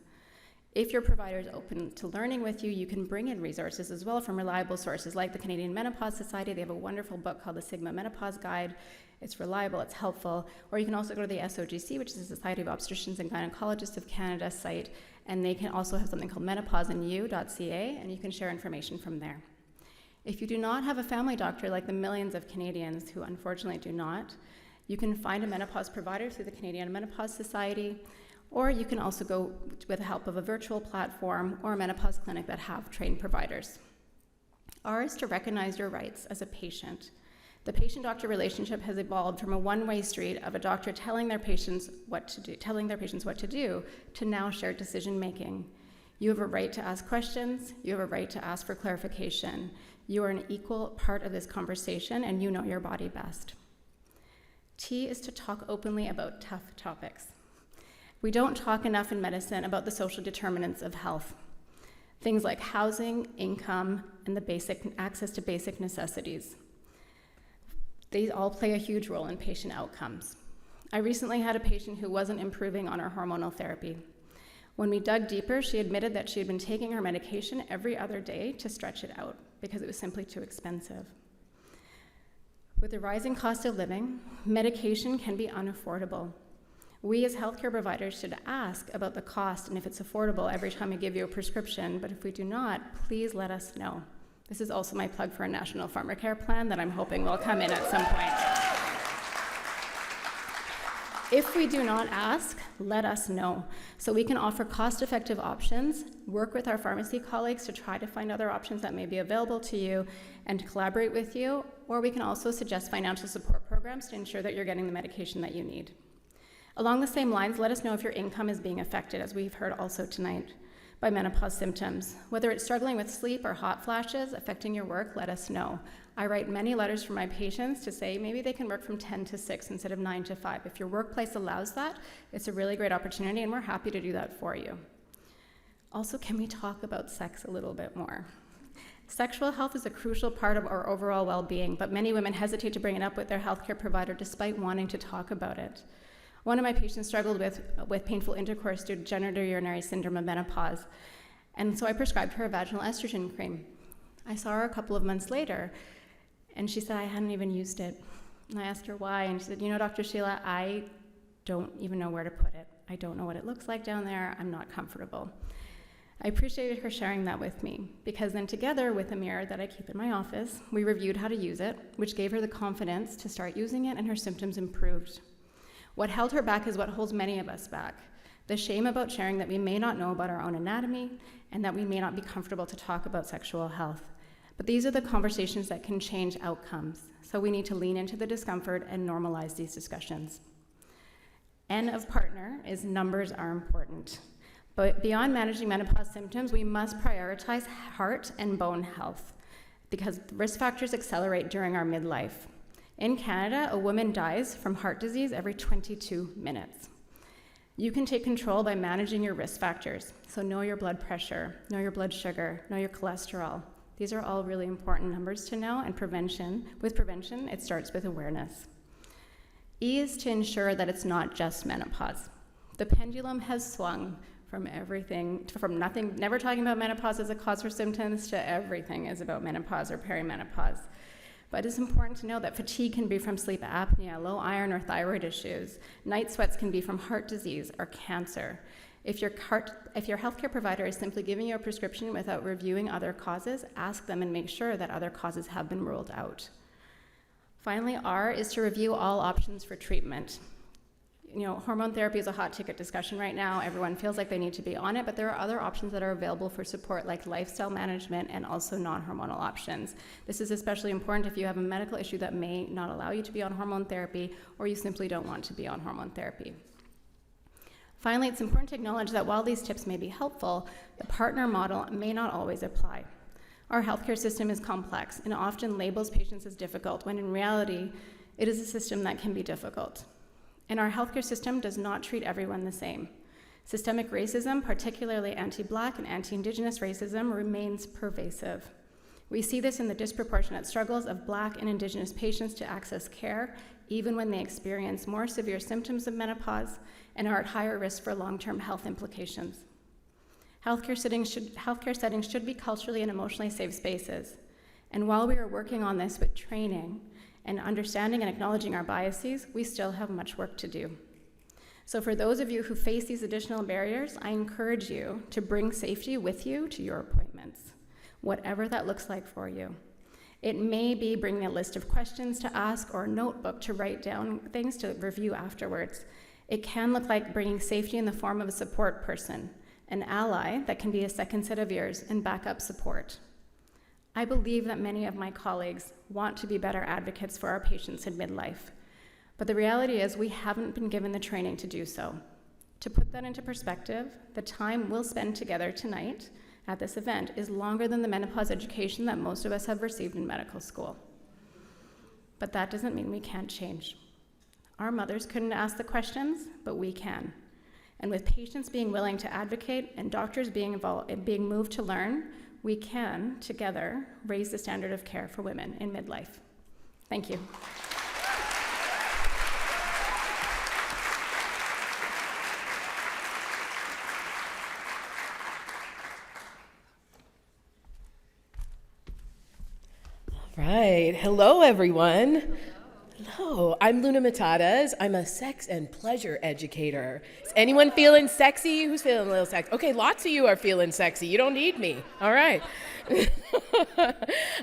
If your provider is open to learning with you, you can bring in resources as well from reliable sources like the Canadian Menopause Society. They have a wonderful book called the Sigma Menopause Guide. It's reliable, it's helpful. Or you can also go to the SOGC, which is the Society of Obstetricians and Gynecologists of Canada site, and they can also have something called menopauseandyou.ca, and you can share information from there. If you do not have a family doctor like the millions of Canadians who unfortunately do not, you can find a menopause provider through the Canadian Menopause Society, or you can also go with the help of a virtual platform or a menopause clinic that have trained providers. R is to recognize your rights as a patient. The patient-doctor relationship has evolved from a one-way street of a doctor telling their patients what to do, to now shared decision-making. You have a right to ask questions. You have a right to ask for clarification. You are an equal part of this conversation, and you know your body best. T is to talk openly about tough topics. We don't talk enough in medicine about the social determinants of health. Things like housing, income, and the basic access to basic necessities. They all play a huge role in patient outcomes. I recently had a patient who wasn't improving on her hormonal therapy. When we dug deeper, she admitted that she had been taking her medication every other day to stretch it out because it was simply too expensive. With the rising cost of living, medication can be unaffordable. We as healthcare providers should ask about the cost and if it's affordable every time we give you a prescription, but if we do not, please let us know. This is also my plug for a national pharmacare plan that I'm hoping will come in at some point. If we do not ask, let us know, so we can offer cost-effective options, work with our pharmacy colleagues to try to find other options that may be available to you, and to collaborate with you, or we can also suggest financial support programs to ensure that you're getting the medication that you need. Along the same lines, let us know if your income is being affected, as we've heard also tonight, by menopause symptoms. Whether it's struggling with sleep or hot flashes affecting your work, let us know. I write many letters for my patients to say maybe they can work from 10 to 6 instead of 9 to 5. If your workplace allows that, it's a really great opportunity, and we're happy to do that for you. Also, can we talk about sex a little bit more? Sexual health is a crucial part of our overall well-being, but many women hesitate to bring it up with their healthcare provider despite wanting to talk about it. One of my patients struggled with painful intercourse due to genital urinary syndrome of menopause, and so I prescribed her a vaginal estrogen cream. I saw her a couple of months later, and she said I hadn't even used it. And I asked her why, and she said, you know, Dr. Sheila, I don't even know where to put it. I don't know what it looks like down there. I'm not comfortable. I appreciated her sharing that with me, because then together with a mirror that I keep in my office, we reviewed how to use it, which gave her the confidence to start using it, and her symptoms improved. What held her back is what holds many of us back: the shame about sharing that we may not know about our own anatomy, and that we may not be comfortable to talk about sexual health. But these are the conversations that can change outcomes, so we need to lean into the discomfort and normalize these discussions. N of partner is numbers are important. But beyond managing menopause symptoms, we must prioritize heart and bone health, because risk factors accelerate during our midlife. In Canada, a woman dies from heart disease every 22 minutes. You can take control by managing your risk factors. So know your blood pressure, know your blood sugar, know your cholesterol. These are all really important numbers to know, and with prevention, it starts with awareness. E is to ensure that it's not just menopause. The pendulum has swung from nothing, never talking about menopause as a cause for symptoms, to everything is about menopause or perimenopause. But it's important to know that fatigue can be from sleep apnea, low iron or thyroid issues. Night sweats can be from heart disease or cancer. If your healthcare provider is simply giving you a prescription without reviewing other causes, ask them and make sure that other causes have been ruled out. Finally, R is to review all options for treatment. Hormone therapy is a hot ticket discussion right now. Everyone feels like they need to be on it, but there are other options that are available for support, like lifestyle management and also non-hormonal options. This is especially important if you have a medical issue that may not allow you to be on hormone therapy, or you simply don't want to be on hormone therapy. Finally, it's important to acknowledge that while these tips may be helpful, the partner model may not always apply. Our healthcare system is complex and often labels patients as difficult, when in reality, it is a system that can be difficult. And our healthcare system does not treat everyone the same. Systemic racism, particularly anti-Black and anti-Indigenous racism, remains pervasive. We see this in the disproportionate struggles of Black and Indigenous patients to access care, even when they experience more severe symptoms of menopause and are at higher risk for long-term health implications. Healthcare settings should be culturally and emotionally safe spaces. And while we are working on this with training and understanding and acknowledging our biases, we still have much work to do. So for those of you who face these additional barriers, I encourage you to bring safety with you to your appointments, whatever that looks like for you. It may be bringing a list of questions to ask or a notebook to write down things to review afterwards. It can look like bringing safety in the form of a support person, an ally that can be a second set of ears and backup support. I believe that many of my colleagues want to be better advocates for our patients in midlife, but the reality is we haven't been given the training to do so. To put that into perspective, the time we'll spend together tonight at this event is longer than the menopause education that most of us have received in medical school. But that doesn't mean we can't change. Our mothers couldn't ask the questions, but we can. And with patients being willing to advocate and doctors being involved and being moved to learn, we can, together, raise the standard of care for women in midlife. Thank you. All right. Hello, everyone. Hello, I'm Luna Matatas. I'm a sex and pleasure educator. Is anyone feeling sexy? Who's feeling a little sexy? Okay, lots of you are feeling sexy. You don't need me. All right.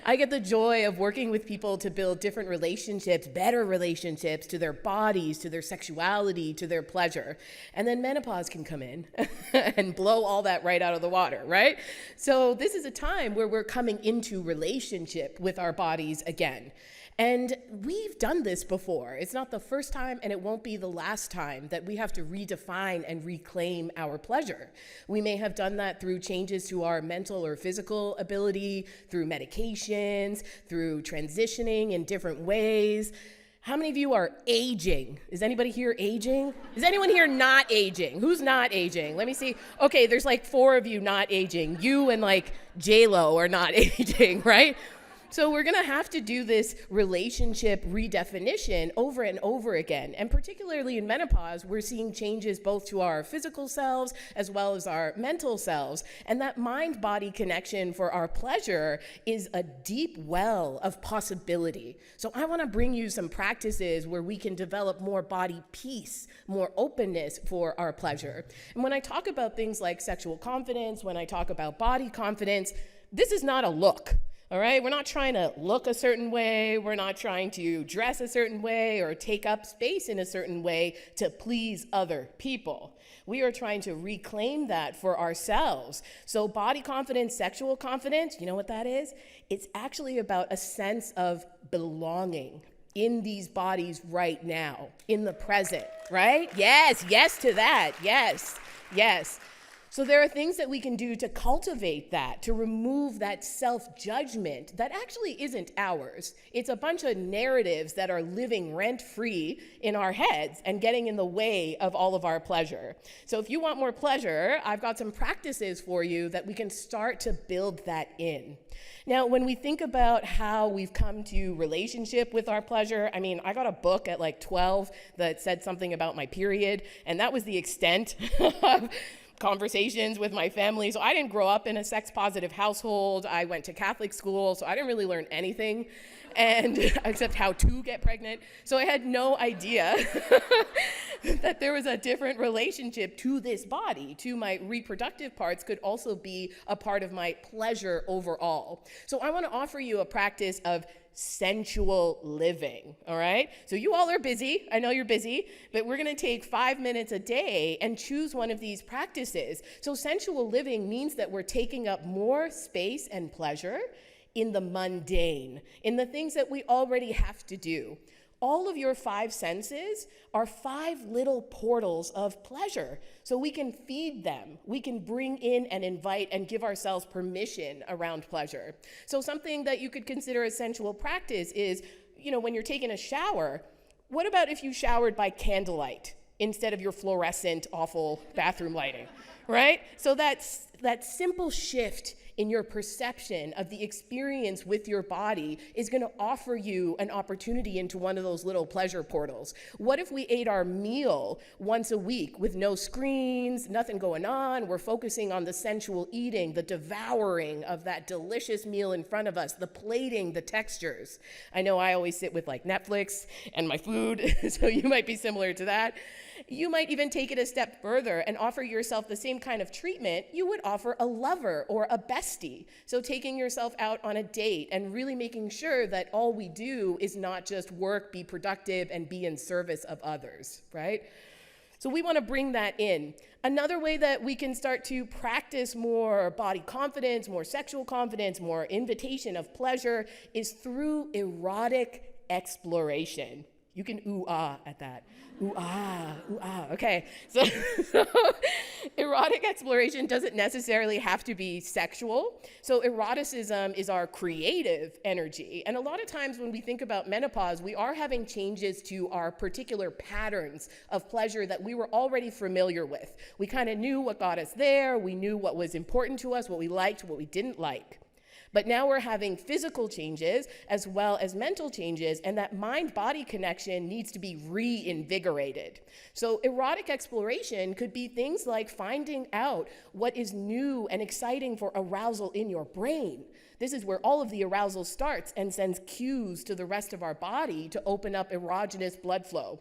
I get the joy of working with people to build different relationships, better relationships to their bodies, to their sexuality, to their pleasure. And then menopause can come in and blow all that right out of the water, right? So this is a time where we're coming into relationship with our bodies again. And we've done this before. It's not the first time, and it won't be the last time that we have to redefine and reclaim our pleasure. We may have done that through changes to our mental or physical ability, through medications, through transitioning in different ways. How many of you are aging? Is anybody here aging? Is anyone here not aging? Who's not aging? Let me see. Okay, there's like 4 of you not aging. You and like J-Lo are not aging, right? So we're gonna have to do this relationship redefinition over and over again. And particularly in menopause, we're seeing changes both to our physical selves as well as our mental selves. And that mind-body connection for our pleasure is a deep well of possibility. So I wanna bring you some practices where we can develop more body peace, more openness for our pleasure. And when I talk about things like sexual confidence, when I talk about body confidence, this is not a look. All right, we're not trying to look a certain way, we're not trying to dress a certain way or take up space in a certain way to please other people. We are trying to reclaim that for ourselves. So body confidence, sexual confidence, you know what that is? It's actually about a sense of belonging in these bodies right now, in the present, right? Yes, yes to that, yes, yes. So there are things that we can do to cultivate that, to remove that self-judgment that actually isn't ours. It's a bunch of narratives that are living rent-free in our heads and getting in the way of all of our pleasure. So if you want more pleasure, I've got some practices for you that we can start to build that in. Now, when we think about how we've come to relationship with our pleasure, I mean, I got a book at like 12 that said something about my period, and that was the extent of conversations with my family. So I didn't grow up in a sex-positive household. I went to Catholic school, so I didn't really learn anything, and except how to get pregnant. So I had no idea that there was a different relationship to this body, to my reproductive parts could also be a part of my pleasure overall. So I want to offer you a practice of sensual living, all right? So you all are busy, I know you're busy, but we're gonna take 5 minutes a day and choose one of these practices. So sensual living means that we're taking up more space and pleasure in the mundane, in the things that we already have to do. All of your 5 senses are 5 little portals of pleasure. So we can feed them. We can bring in and invite and give ourselves permission around pleasure. So something that you could consider a sensual practice is, you know, when you're taking a shower, what about if you showered by candlelight instead of your fluorescent, awful bathroom lighting, right? So that's that simple shift in your perception of the experience with your body is going to offer you an opportunity into one of those little pleasure portals. What if we ate our meal once a week with no screens, nothing going on? We're focusing on the sensual eating, the devouring of that delicious meal in front of us, the plating, the textures. I know I always sit with like Netflix and my food, so you might be similar to that. You might even take it a step further and offer yourself the same kind of treatment you would offer a lover or a bestie. So taking yourself out on a date and really making sure that all we do is not just work, be productive, and be in service of others, right? So we want to bring that in. Another way that we can start to practice more body confidence, more sexual confidence, more invitation of pleasure is through erotic exploration. You can ooh-ah at that. Ooh-ah, okay. So erotic exploration doesn't necessarily have to be sexual. So eroticism is our creative energy. And a lot of times when we think about menopause, we are having changes to our particular patterns of pleasure that we were already familiar with. We kind of knew what got us there. We knew what was important to us, what we liked, what we didn't like. But now we're having physical changes as well as mental changes, and that mind-body connection needs to be reinvigorated. So erotic exploration could be things like finding out what is new and exciting for arousal in your brain. This is where all of the arousal starts and sends cues to the rest of our body to open up erogenous blood flow.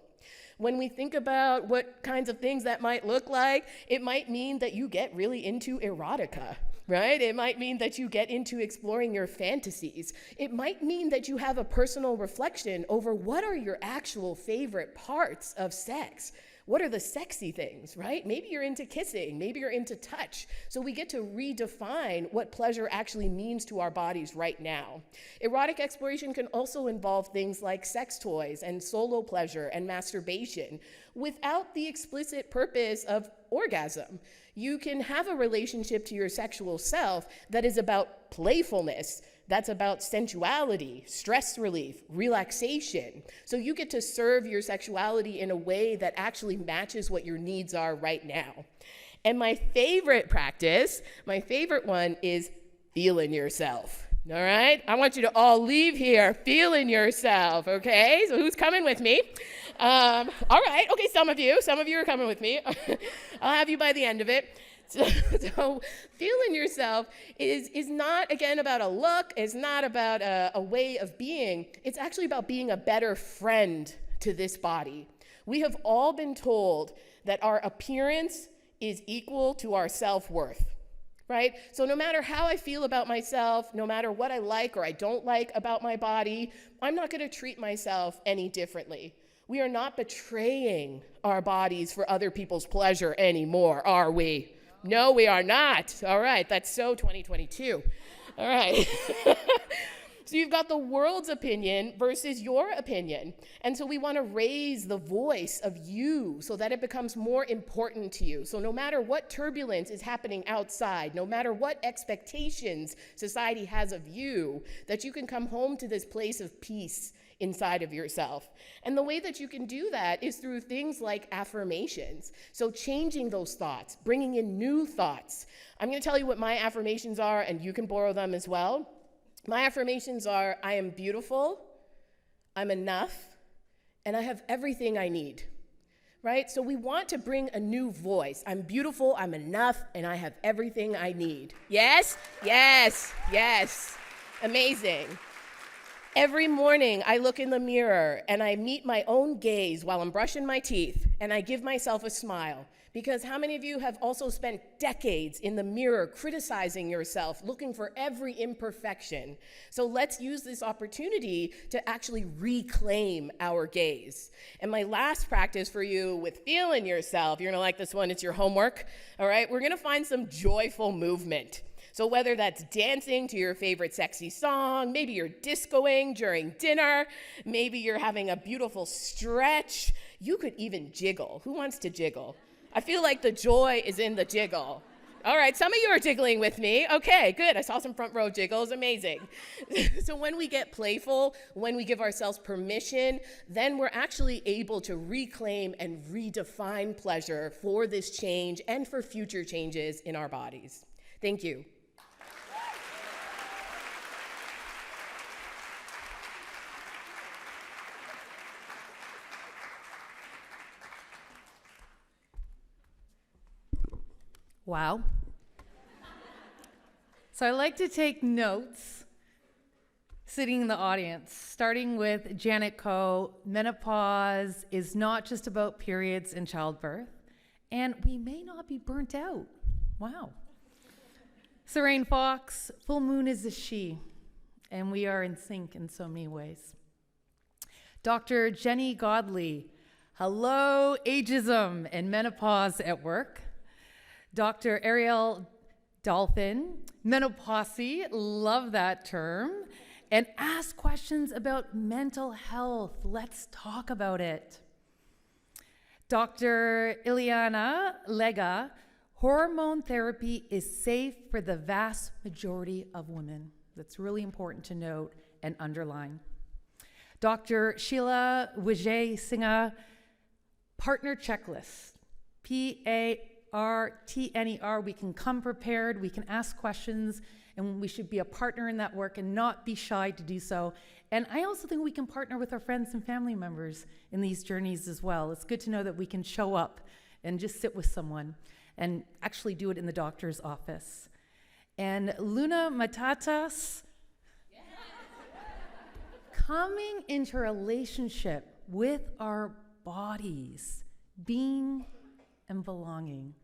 When we think about what kinds of things that might look like, it might mean that you get really into erotica, right? It might mean that you get into exploring your fantasies. It might mean that you have a personal reflection over what are your actual favorite parts of sex. What are the sexy things, right? Maybe you're into kissing, maybe you're into touch. So we get to redefine what pleasure actually means to our bodies right now. Erotic exploration can also involve things like sex toys and solo pleasure and masturbation without the explicit purpose of orgasm. You can have a relationship to your sexual self that is about playfulness, that's about sensuality, stress relief, relaxation. So you get to serve your sexuality in a way that actually matches what your needs are right now. And my favorite practice, my favorite one is feeling yourself. All right? I want you to all leave here feeling yourself, okay? So who's coming with me? All right, okay, some of you are coming with me. I'll have you by the end of it. So feeling yourself is not, again, about a look. It's not about a way of being. It's actually about being a better friend to this body. We have all been told that our appearance is equal to our self-worth, right? So no matter how I feel about myself, no matter what I like or I don't like about my body, I'm not going to treat myself any differently. We are not betraying our bodies for other people's pleasure anymore, are we? No, we are not. All right, that's so 2022. All right. So you've got the world's opinion versus your opinion. And so we want to raise the voice of you so that it becomes more important to you. So no matter what turbulence is happening outside, no matter what expectations society has of you, that you can come home to this place of peace inside of yourself. And the way that you can do that is through things like affirmations. So changing those thoughts, bringing in new thoughts. I'm going to tell you what my affirmations are, and you can borrow them as well. My affirmations are, I am beautiful, I'm enough, and I have everything I need, right? So we want to bring a new voice. I'm beautiful, I'm enough, and I have everything I need. Yes, yes, yes. Amazing. Every morning I look in the mirror and I meet my own gaze while I'm brushing my teeth, and I give myself a smile. Because how many of you have also spent decades in the mirror criticizing yourself, looking for every imperfection? So let's use this opportunity to actually reclaim our gaze. And my last practice for you with feeling yourself, you're gonna like this one, it's your homework, all right? We're gonna find some joyful movement. So whether that's dancing to your favorite sexy song, maybe you're discoing during dinner, maybe you're having a beautiful stretch, you could even jiggle. Who wants to jiggle? I feel like the joy is in the jiggle. All right, some of you are jiggling with me. Okay, good. I saw some front row jiggles. Amazing. So when we get playful, when we give ourselves permission, then we're actually able to reclaim and redefine pleasure for this change and for future changes in our bodies. Thank you. Wow. So I like to take notes sitting in the audience, starting with Janet Coe. Menopause is not just about periods and childbirth, and we may not be burnt out. Wow. Sarain Fox, full moon is a she, and we are in sync in so many ways. Dr. Jenny Godley, hello, ageism and menopause at work. Dr. Ariel, Dalfen, menopause, love that term, and ask questions about mental health. Let's talk about it. Dr. Iliana, Lega, hormone therapy is safe for the vast majority of women. That's really important to note and underline. Dr. Sheila Wijayasinghe, partner checklist, PARTNER, we can come prepared, we can ask questions, and we should be a partner in that work and not be shy to do so. And I also think we can partner with our friends and family members in these journeys as well. It's good to know that we can show up and just sit with someone and actually do it in the doctor's office. And Luna Matatas, coming into a relationship with our bodies, being and belonging.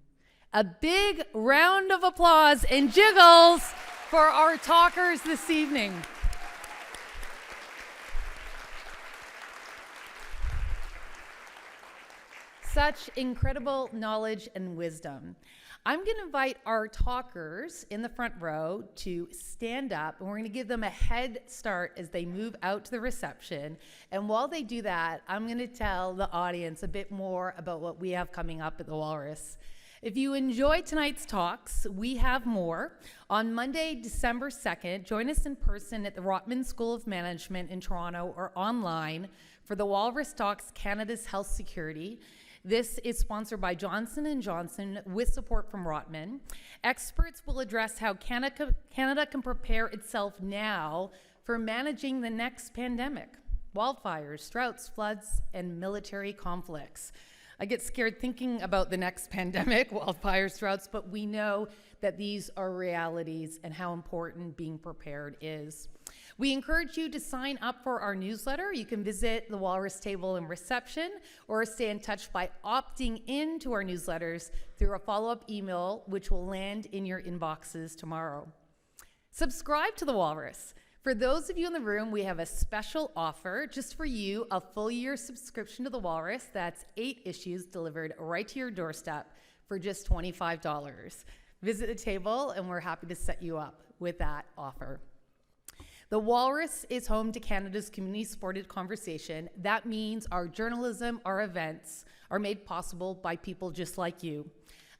A big round of applause and jiggles for our talkers this evening. Such incredible knowledge and wisdom. I'm going to invite our talkers in the front row to stand up, and we're going to give them a head start as they move out to the reception. And while they do that, I'm going to tell the audience a bit more about what we have coming up at the Walrus. If you enjoyed tonight's talks, we have more. On Monday, December 2nd, join us in person at the Rotman School of Management in Toronto or online for the Walrus Talks Canada's Health Security. This is sponsored by Johnson & Johnson with support from Rotman. Experts will address how Canada can prepare itself now for managing the next pandemic: wildfires, droughts, floods, and military conflicts. I get scared thinking about the next pandemic, wildfires, droughts, but we know that these are realities and how important being prepared is. We encourage you to sign up for our newsletter. You can visit the Walrus table in reception or stay in touch by opting into our newsletters through a follow-up email, which will land in your inboxes tomorrow. Subscribe to the Walrus. For those of you in the room, we have a special offer just for you, a full year subscription to the Walrus. That's 8 issues delivered right to your doorstep for just $25. Visit the table and we're happy to set you up with that offer. The Walrus is home to Canada's community-supported conversation. That means our journalism, our events are made possible by people just like you.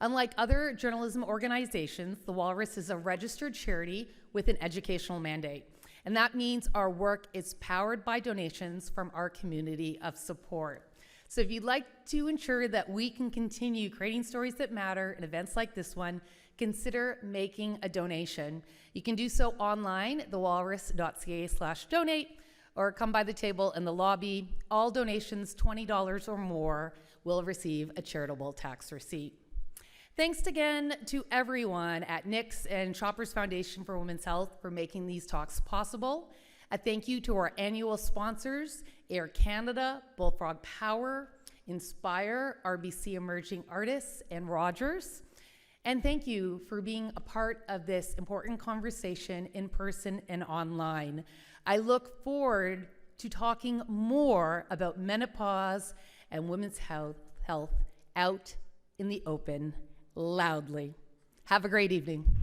Unlike other journalism organizations, the Walrus is a registered charity with an educational mandate. And that means our work is powered by donations from our community of support. So if you'd like to ensure that we can continue creating stories that matter and events like this one, consider making a donation. You can do so online at thewalrus.ca/donate or come by the table in the lobby. All donations $20 or more will receive a charitable tax receipt. Thanks again to everyone at Knix and Shoppers Foundation for Women's Health for making these talks possible. A thank you to our annual sponsors, Air Canada, Bullfrog Power, Inspire, RBC Emerging Artists, and Rogers. And thank you for being a part of this important conversation in person and online. I look forward to talking more about menopause and women's health out in the open loudly. Have a great evening.